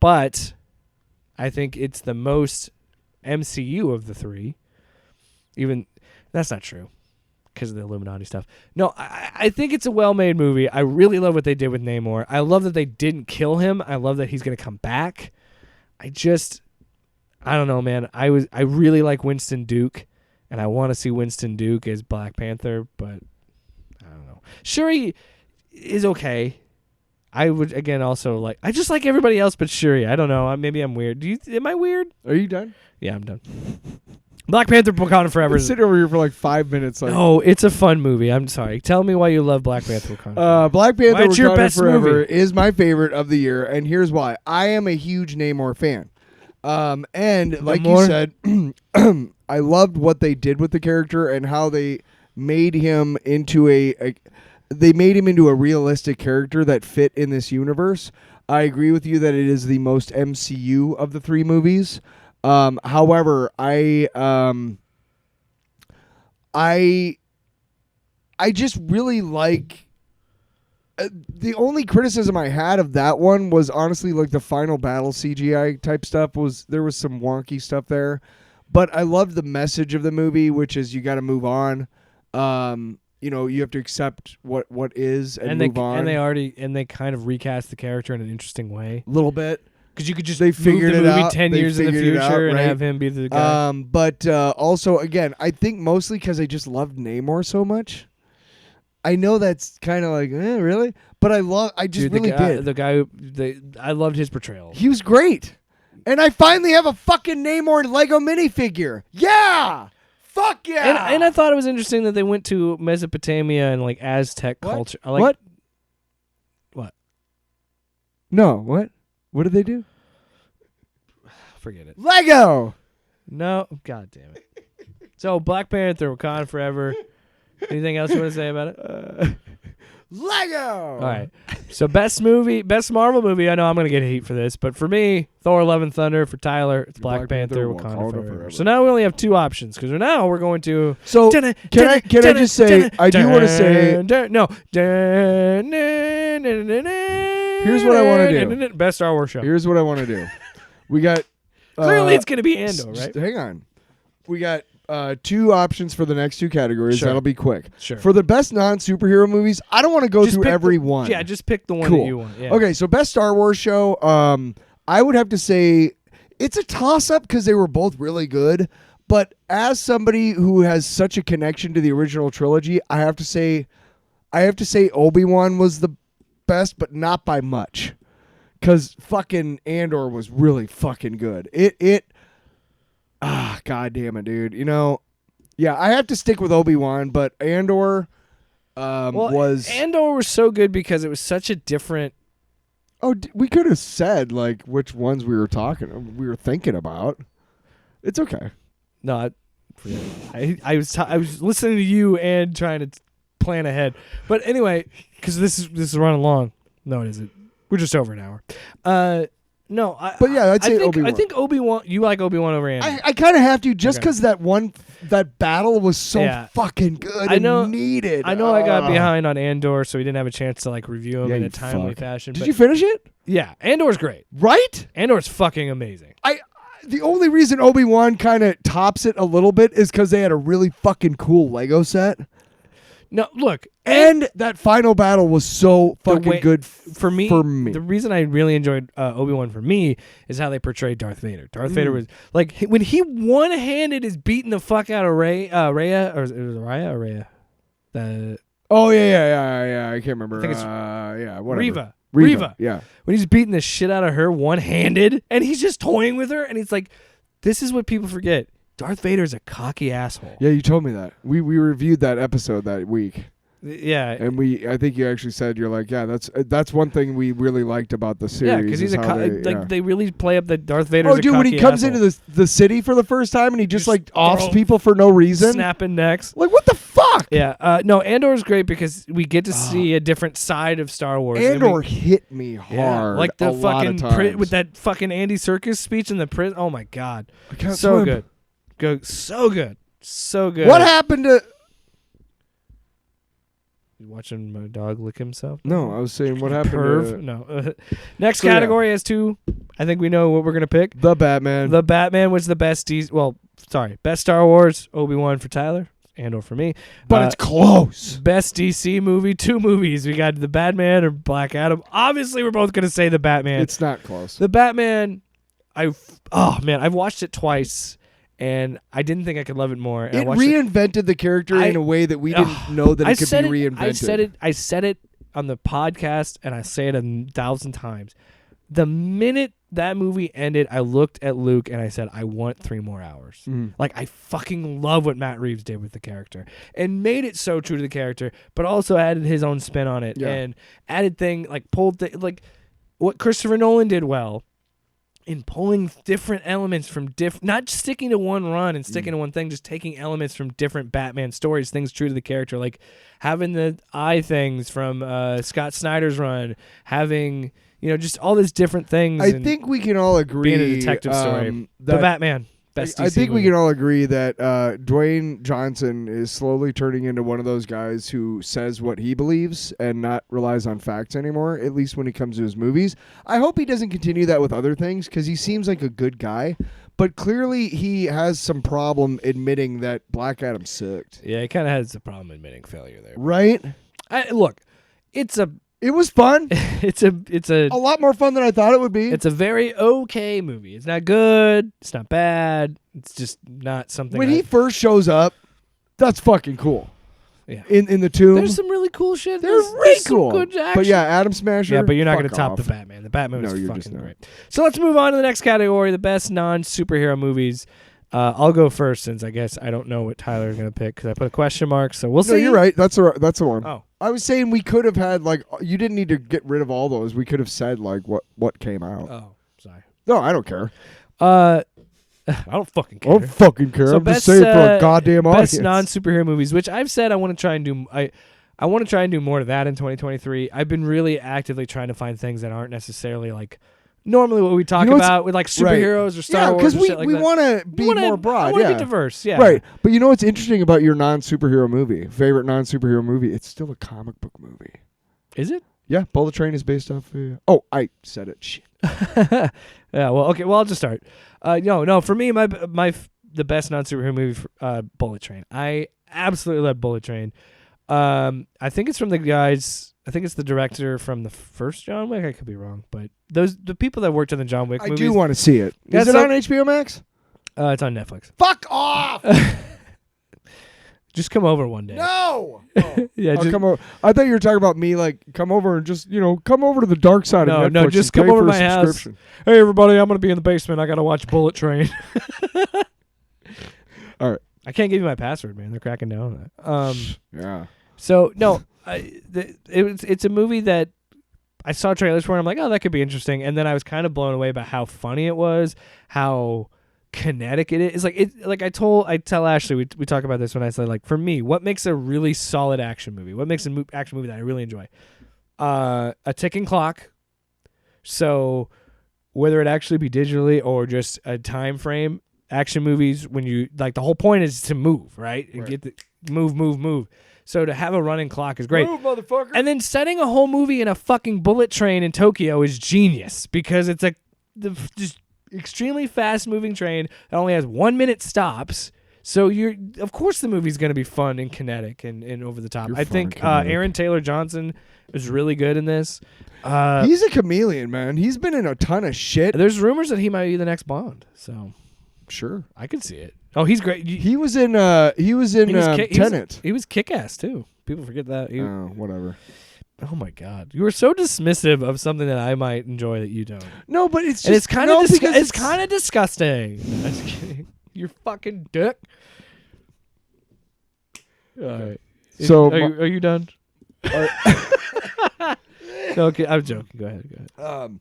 But I think it's the most MCU of the 3. Even... That's not true because of the Illuminati stuff. No, I think it's a well-made movie. I really love what they did with Namor. I love that they didn't kill him. I love that he's going to come back. I don't know, man. I really like Winston Duke, and I want to see Winston Duke as Black Panther, but I don't know. Shuri is okay. I would, again, also like... I just like everybody else but Shuri. I don't know. Maybe I'm weird. Am I weird? Are you done? Yeah, I'm done. Black Panther Wakanda Forever. Sit over here for like 5 minutes. Like, no, it's a fun movie. I'm sorry. Tell me why you love Black Panther Wakanda. Black Panther What's your Wakanda best Forever movie? is my favorite of the year, and here's why. I am a huge Namor fan. And like you said, I loved what they did with the character and how they made him into a realistic character that fit in this universe. I agree with you that it is the most MCU of the 3 movies. However, I just really like the only criticism I had of that one was honestly like the final battle CGI type stuff there was some wonky stuff there, but I loved the message of the movie, which is you got to move on. You have to accept what is and move on. And they kind of recast the character in an interesting way. A little bit. Because you could just they figured move the movie it out. 10 years in the future and right? have him be the guy. But also, again, I think mostly because I just loved Namor so much. I know that's kind of like, really? But I really did. The guy, I loved his portrayal. He was great. And I finally have a fucking Namor Lego minifigure. Yeah! Fuck yeah! And I thought it was interesting that they went to Mesopotamia and like Aztec culture. What? No, what? What did they do? Forget it. Lego! No. God damn it. So, Black Panther, Wakanda Forever. Anything else you want to say about it? Lego! All right. So, best Marvel movie. I know I'm going to get heat for this, but for me, Thor Love and Thunder. For Tyler, it's Black Panther, Wakanda Forever. So now we only have 2 options, because now we're going to... So, can I just say, I do want to say... No. Here's what I want to do. Best Star Wars show. Here's what I want to do. We got... Clearly it's going to be Andor, right? Hang on. We got 2 options for the next 2 categories. Sure. That'll be quick. Sure. For the best non-superhero movies, I don't want to go Just through pick every the- one. Yeah, just pick the one Cool. that you want. Yeah. Okay, so best Star Wars show, I would have to say it's a toss-up because they were both really good. But as somebody who has such a connection to the original trilogy, I have to say Obi-Wan was the best, but not by much. Because fucking Andor was really fucking good. God damn it, dude. Yeah, I have to stick with Obi-Wan, but Andor was... Andor was so good because it was such a different... Oh, we could have said, like, which ones we were thinking about. It's okay. No, I was listening to you and trying to plan ahead. But anyway, because this is running long. No, it isn't. We're just over an hour. No, But yeah, I'd say think, Obi-Wan. I think Obi-Wan. You like Obi-Wan over Andor. I kind of have to just Okay. because that battle was so Yeah. fucking good I know- and needed. I know I got behind on Andor, so we didn't have a chance to like review him Yeah, in you a timely fuck. fashion. Did but you finish it? Yeah, Andor's great. Right? Andor's fucking amazing. The only reason Obi-Wan kind of tops it a little bit is because they had a really fucking cool Lego set. No, look, And that final battle was so fucking way- good for me, the reason I really enjoyed Obi-Wan for me is how they portrayed Darth Vader. Darth Vader was like when he one-handed is beating the fuck out of Raya, or it was Raya or Raya? Oh, yeah. I can't remember. I think it's yeah, whatever. Reva. Yeah. When he's beating the shit out of her one-handed and he's just toying with her and he's like, this is what people forget. Darth Vader's a cocky asshole. Yeah, you told me that. We reviewed that episode that week. Yeah. And I think you actually said, you're like, yeah, that's one thing we really liked about the series. Yeah, because he's they really play up that Darth Vader's Oh, dude, when he comes asshole. into the city for the first time and he just like offs throw- people for no reason. snapping necks. Like, what the fuck? Yeah, no, Andor's great because we get to see a different side of Star Wars. and Andor we- hit me hard. like the a lot of fucking times. with that fucking Andy Serkis speech in the prison. Oh my god, I can't so swim. good, so good. What happened to? You watching my dog lick himself? No, I was saying what happened Perv. to No. Next So, yeah. category has 2. I think we know what we're gonna pick. the Batman. The Batman was the best. Best Star Wars. Obi-Wan for Tyler. Andor for me. but it's close. Best DC movie. 2 movies. We got the Batman or Black Adam. Obviously, we're both gonna say the Batman. It's not close. The Batman. I've watched it twice, and I didn't think I could love it more. And I It watched reinvented the character in a way that we didn't know that it could be reinvented. I said it on the podcast, and I say it 1,000 times. The minute that movie ended, I looked at Luke and I said, I want 3 more hours. Like, I fucking love what Matt Reeves did with the character and made it so true to the character, but also added his own spin on it and added like what Christopher Nolan did well in pulling different elements from not just sticking to one run and sticking to one thing, just taking elements from different Batman stories, things true to the character, like having the eye things from Scott Snyder's run, having just all these different things. I think we can all agree. being a detective story. The that Batman, best DC I think we movie. can all agree that Dwayne Johnson is slowly turning into one of those guys who says what he believes and not relies on facts anymore, at least when it comes to his movies. I hope he doesn't continue that with other things because he seems like a good guy, but clearly he has some problem admitting that Black Adam sucked. Yeah, he kind of has a problem admitting failure there. Right? Look, It was fun. it's a A lot more fun than I thought it would be. It's a very okay movie. It's not good. It's not bad. It's just not something. When he first shows up, that's fucking cool. Yeah. In the tomb. There's some really cool shit. They're There's really some cool. good action. But yeah, Adam Smasher. Yeah, but you're not going to top the Batman. The Batman No, was you're just fucking not. great. So let's move on to the next category, the best non-superhero movies. I'll go first since I guess I don't know what Tyler's going to pick because I put a question mark. So we'll see. No, you're right. That's the one. Oh. I was saying we could have had you didn't need to get rid of all those. We could have said what came out. Oh, sorry. No, I don't care. I don't fucking care. I don't fucking care. So I'm best, just saying for a goddamn audience. Best non-superhero movies, which I've said I want to try and do. I want to try and do more of that in 2023. I've been really actively trying to find things that aren't necessarily like normally what we talk about with like superheroes or Star Wars. because or shit like we that. want to be more broad. I want to Yeah, be diverse. Yeah, right. But you know what's interesting about your non-superhero movie? Favorite non-superhero movie? It's still a comic book movie. Is it? Yeah, Bullet Train is based off. Oh, I said it. Shit. Yeah. Well, okay. Well, I'll just start. No. For me, my the best non-superhero movie, Bullet Train. I absolutely love Bullet Train. I think it's from the guys. I think it's the director from the first John Wick. I could be wrong, but the people that worked on the John Wick I movies. do want to see it. Yeah, Is it so- on HBO Max? It's on Netflix. Fuck off! Just come over one day. No. Oh. Yeah, I'll just, come over. I thought you were talking about me. Like, come over and just come over to the dark side of Netflix. No, just and come pay over for to a my house. subscription. Hey, everybody, I'm gonna be in the basement. I gotta watch Bullet Train. All right. I can't give you my password, man. They're cracking down on that. Yeah. So no, it's a movie that I saw trailers for, and I'm like, oh, that could be interesting. And then I was kind of blown away by how funny it was, how kinetic it is. Like I tell Ashley, we talk about this when I said, like, for me, what makes a really solid action movie? What makes an action movie that I really enjoy? A ticking clock. So whether it actually be digitally or just a time frame, action movies, when you like, the whole point is to move, right? And get the move. So to have a running clock is great. Move, motherfucker. And then setting a whole movie in a fucking bullet train in Tokyo is genius, because it's just extremely fast moving train that only has 1 minute stops. So of course the movie's going to be fun and kinetic and over the top. I think Aaron Taylor Johnson is really good in this. He's a chameleon, man. He's been in a ton of shit. There's rumors that he might be the next Bond. So Sure. I could see it. Oh, he's great. He was in Tenet. He was Kick-Ass too. People forget that. Whatever. Oh my God, you are so dismissive of something that I might enjoy that you don't. No, but it's just And it's kind of because it's kind of disgusting. I'm just kidding. You're fucking dick. All right. So are you done? No, okay, I'm joking. Go ahead.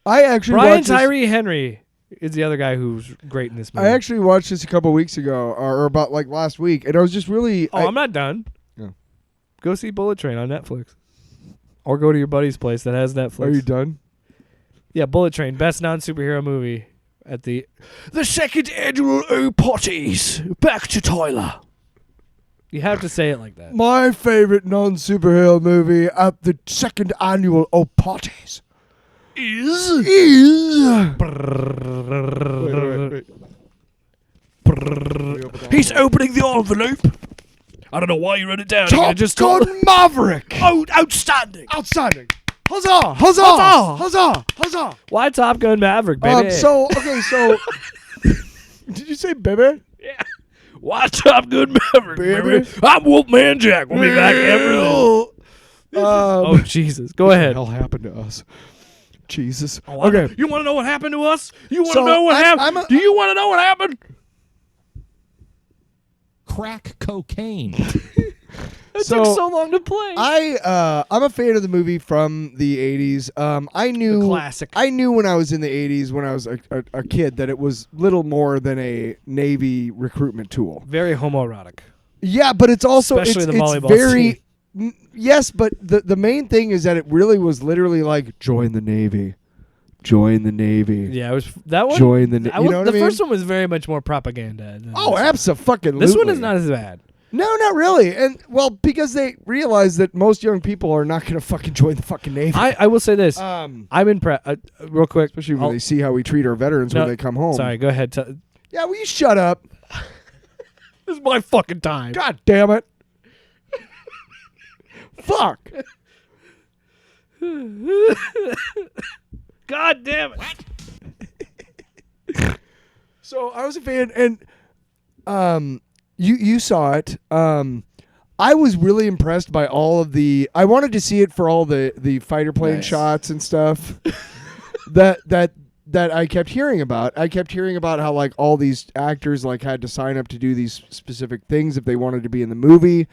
I actually Brian watched this- Tyree Henry is the other guy who's great in this movie. I actually watched this a couple weeks ago, or about like last week, and I was just really. I'm not done. Yeah. Go see Bullet Train on Netflix, or go to your buddy's place that has Netflix. Are you done? Yeah, Bullet Train, best non-superhero movie at the second annual OPOTYs. Back to Tyler. You have to say it like that. My favorite non-superhero movie at the second annual OPOTYs is. He's opening the envelope. I don't know why you wrote it down. Top Gun Maverick. Oh, outstanding. Outstanding. Huzzah! Huzzah! Huzzah! Huzzah! Huzzah! Why Top Gun Maverick, baby? So did you say baby? Yeah. Why Top Gun Maverick, Baby? baby? I'm Wolfman Jack. We'll be back after this. Oh, Jesus. Go ahead. What the hell happened to us? Jesus. Oh, Okay. You want to know what happened to us? You want to So, know what I'm happened? a- Do you want to know what happened? Crack cocaine. It So, took so long to play. I'm a fan of the movie from the 80s. I knew The classic. I knew when I was in the 80s, when I was a kid, that it was little more than a Navy recruitment tool. Very homoerotic. Yeah, but it's also Especially it's the volleyball very yes, but the main thing is that it really was literally like join the Navy. Join the Navy. Yeah, it was that one. Join the Navy. You know what the I mean? first one was very much more propaganda. Than Oh, this one. absolutely. This one is not as bad. No, not really. And well, because they realize that most young people are not going to fucking join the fucking Navy. I will say this. I'm impressed. Real quick, Especially when they see how we treat our veterans when No, they come home. Sorry, go ahead. Yeah, will you shut up? This is my fucking time. God damn it. Fuck. God damn it. So I was a fan, and you saw it. I was really impressed by all of the. I wanted to see it for all the fighter plane Nice. shots and stuff that I kept hearing about. I kept hearing about how like all these actors like had to sign up to do these specific things if they wanted to be in the movie.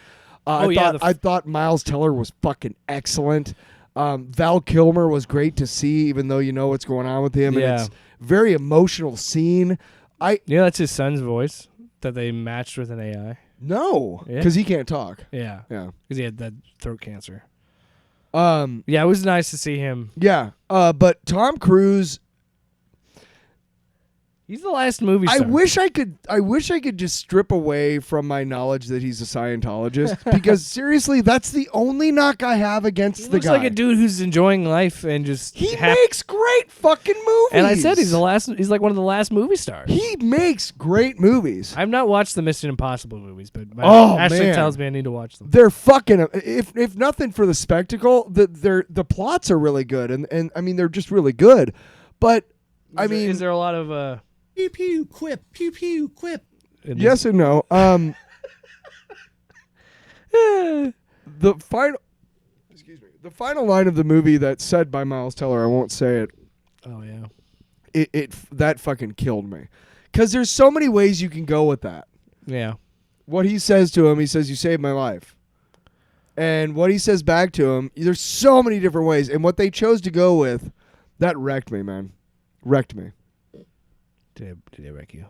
I thought Miles Teller was fucking excellent. Val Kilmer was great to see, even though you know what's going on with him. Yeah. And it's very emotional scene. You know that's his son's voice that they matched with an AI. No, Yeah. because he can't talk. Yeah, Yeah. because he had that throat cancer. Yeah. Yeah, it was nice to see him. But Tom Cruise, He's the last movie star. I wish I could just strip away from my knowledge that he's a Scientologist because seriously, that's the only knock I have against He the looks guy. like a dude who's enjoying life and just He makes great fucking movies. And I said he's like one of the last movie stars. He makes great movies. I've not watched the Mission Impossible movies, but Ashley man. tells me I need to watch them. They're fucking. If nothing for the spectacle, the plots are really good, and I mean they're just really good. But Is there a lot of Pew pew quip, pew pew quip. yes and no. The final line of the movie that's said by Miles Teller, I won't say it. Oh yeah. It that fucking killed me, because there's so many ways you can go with that. Yeah. What he says to him, he says, "You saved my life," and what he says back to him, there's so many different ways, and what they chose to go with, that wrecked me, man, wrecked me. Did it wreck you?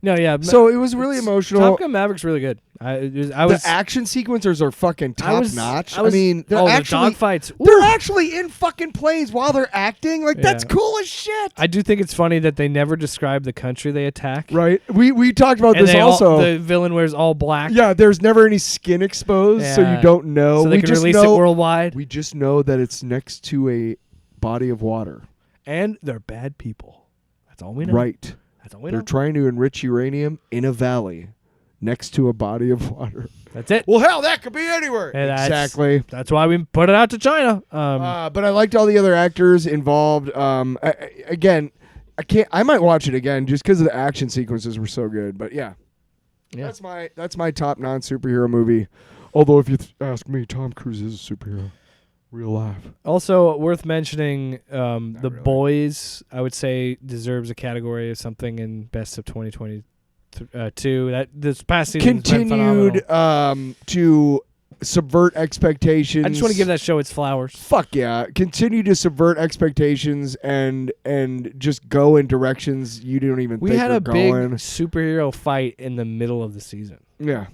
No, yeah. So it was really emotional. Top Gun Maverick's really good. The action sequencers are fucking top notch. I mean, the dogfights. They're actually in fucking planes while they're acting. Like that's Yeah. cool as shit. I do think it's funny that they never describe the country they attack. Right? We talked about And this also. the villain wears all black. Yeah, there's never any skin exposed, so Yeah. you don't know. So they we can just release know, it worldwide. We just know that it's next to a body of water. And they're bad people. That's all we know. Right. That's all we They're know. trying to enrich uranium in a valley next to a body of water. That's it. Well, hell, that could be anywhere. And Exactly. That's why we put it out to China. But I liked all the other actors involved. Again, I might watch it again just because the action sequences were so good. But yeah. That's my top non-superhero movie. Although if you ask me, Tom Cruise is a superhero, real life. Also worth mentioning, The really. Boys, I would say, deserves a category of something in Best of 2022. That this past season Continued to subvert expectations. I just want to give that show its flowers. Fuck yeah! Continue to subvert expectations and just go in directions you don't even We think had are a big going. superhero fight in the middle of the season. Yeah.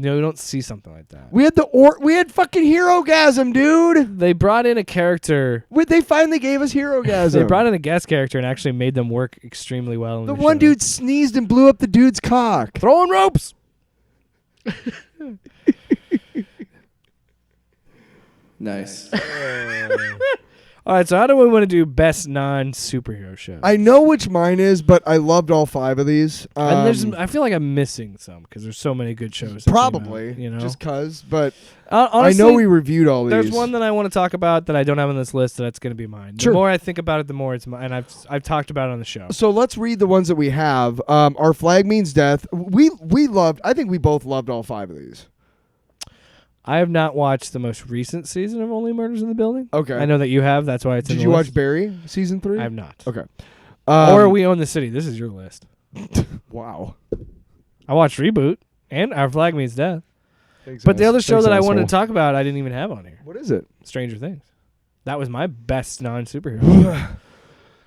You don't see something like that. We had fucking Hero-gasm, dude. They brought in a character. They finally gave us Hero-gasm. They brought in a guest character and actually made them work extremely well. In the the one show. dude sneezed and blew up the dude's cock. throwing ropes. Nice. All right, so how do we want to do best non-superhero show? I know which mine is, but I loved all 5 of these. And I feel like I'm missing some because there's so many good shows. that came out, Probably, know. just cause. But Honestly, I know we reviewed all these. There's one that I want to talk about that I don't have on this list. That's going to be mine. Sure. The more I think about it, the more it's mine. And I've talked about it on the show. So let's read the ones that we have. Our Flag Means Death. We loved. I think we both loved all 5 of these. I have not watched the most recent season of Only Murders in the Building. Okay. I know that you have. That's why it's. Did in you the watch list. Barry season 3? I have not. Okay. Or We Own the City. This is your list. Wow. I watched Reboot and Our Flag Means Death. Thanks, But the other show thanks, that I wanted to asshole. talk about, I didn't even have on here. What is it? Stranger Things. That was my best non-superhero.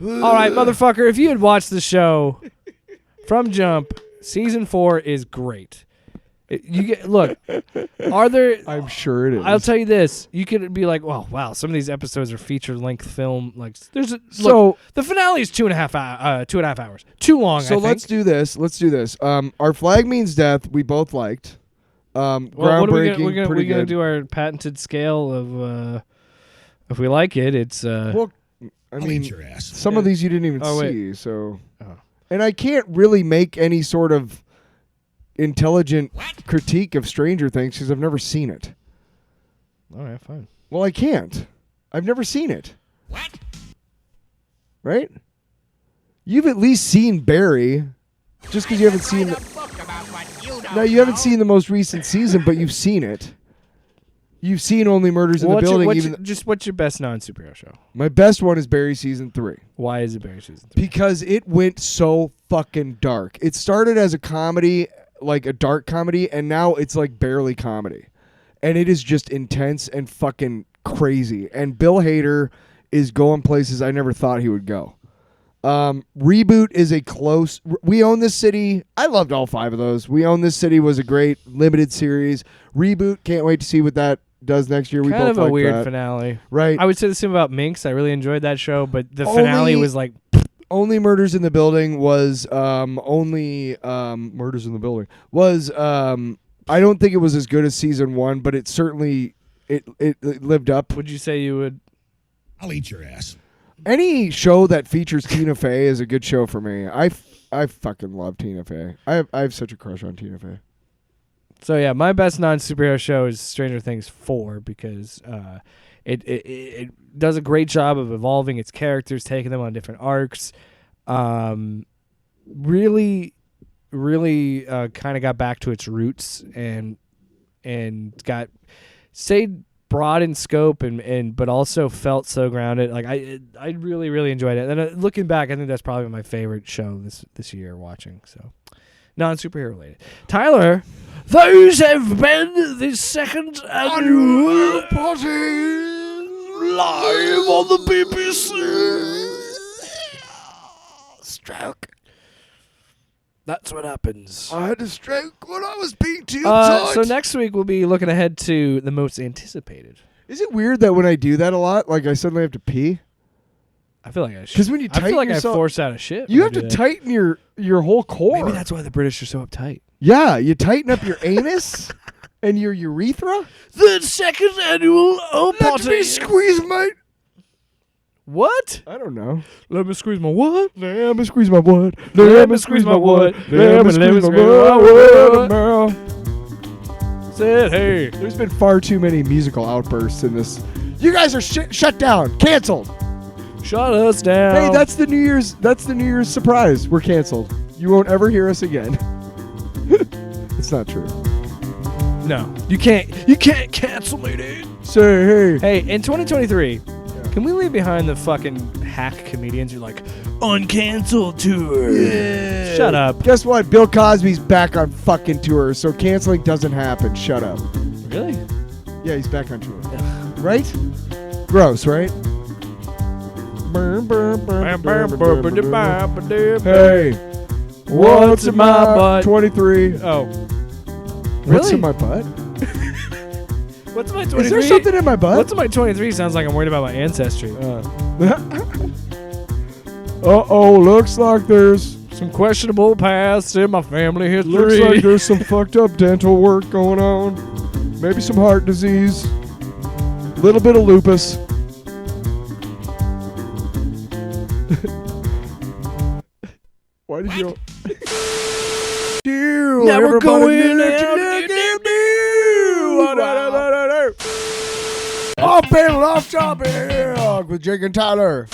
All right, motherfucker. If you had watched the show from Jump, season 4 is great. Look. Are there? I'm sure it is. I'll tell you this. You could be like, well, wow, some of these episodes are feature-length film. Like, So the finale is 2.5 hours. Too long. So I think. let's do this. Our Flag Means Death. We both liked. Well, Groundbreaking. We're pretty gonna good. do our patented scale of if we like it, it's Well, I mean, your ass. some of these you didn't even Oh, wait. see. So, Oh. and I can't really make any sort of intelligent critique of Stranger Things because I've never seen it. all right, fine. Well, I can't. I've never seen it. What? Right? You've at least seen Barry, just because you haven't seen. No, you haven't seen the most recent season, but you've seen it. You've seen Only Murders in the Building. What's your best non-superhero show? My best one is Barry season 3 Why is it Barry season 3? because it went so fucking dark. It started as a comedy, like a dark comedy, and now it's like barely comedy, and it is just intense and fucking crazy. And Bill Hader is going places I never thought he would go. Reboot is a close. We Own This City. I loved all 5 of those. We Own This City was a great limited series. Reboot, can't wait to see what that does next year. We Kind both of a like weird that. finale. Right. I would say the same about Minx. I really enjoyed that show, but the finale was like, Only Murders in the Building was Murders in the Building was I don't think it was as good as season 1, but it certainly it lived up. Would you say you would? I'll eat your ass. Any show that features Tina Fey is a good show for me. I fucking love Tina Fey. I have such a crush on Tina Fey. So yeah, my best non-superhero show is Stranger Things 4 because it does a great job of evolving its characters, taking them on different arcs. Really kind of got back to its roots and stayed broad in scope and but also felt so grounded. Like I really enjoyed it. And looking back, I think that's probably my favorite show this year watching. So non-superhero related. Tyler, those have been the second annual OPOTYs live on the BBC. Stroke. That's what happens. I had a stroke when I was being too uptight. So next week we'll be looking ahead to the most anticipated. Is it weird that when I do that a lot, like I suddenly have to pee? I feel like I should. 'Cause when you I feel tighten like yourself- I force out a shit. You when have I to do that. tighten your whole core. Maybe that's why the British are so uptight. Yeah, you tighten up your anus and your urethra. The second annual Let me squeeze my... What? I don't know. Let me squeeze my what? Let me squeeze my wood. Let me squeeze my wood. Let me squeeze my wood. Said hey. There's been far too many musical outbursts in this. You guys are shut down. Canceled. Shut us down. Hey, that's the New Year's surprise. We're canceled. You won't ever hear us again. It's not true. no. You can't cancel me, dude. Say hey. Hey, in 2023, can we leave behind the fucking hack comedians who are like uncanceled tour? Yeah. Shut up. Guess what? Bill Cosby's back on fucking tour, so canceling doesn't happen. Shut up. Really? Yeah, he's back on tour. Right? Gross, right? Hey, what's in my butt? 23. Oh. What's Really? in my butt? What's my 23? Is there something in my butt? What's in my 23 sounds like I'm worried about my ancestry. Uh-oh, looks like there's Some questionable past in my family history. looks like there's some fucked up dental work going on. Maybe some heart disease. Little bit of lupus. Why did you? Dude, Now we're everybody going look out. at you. Off panel, off topic with Jake and Tyler.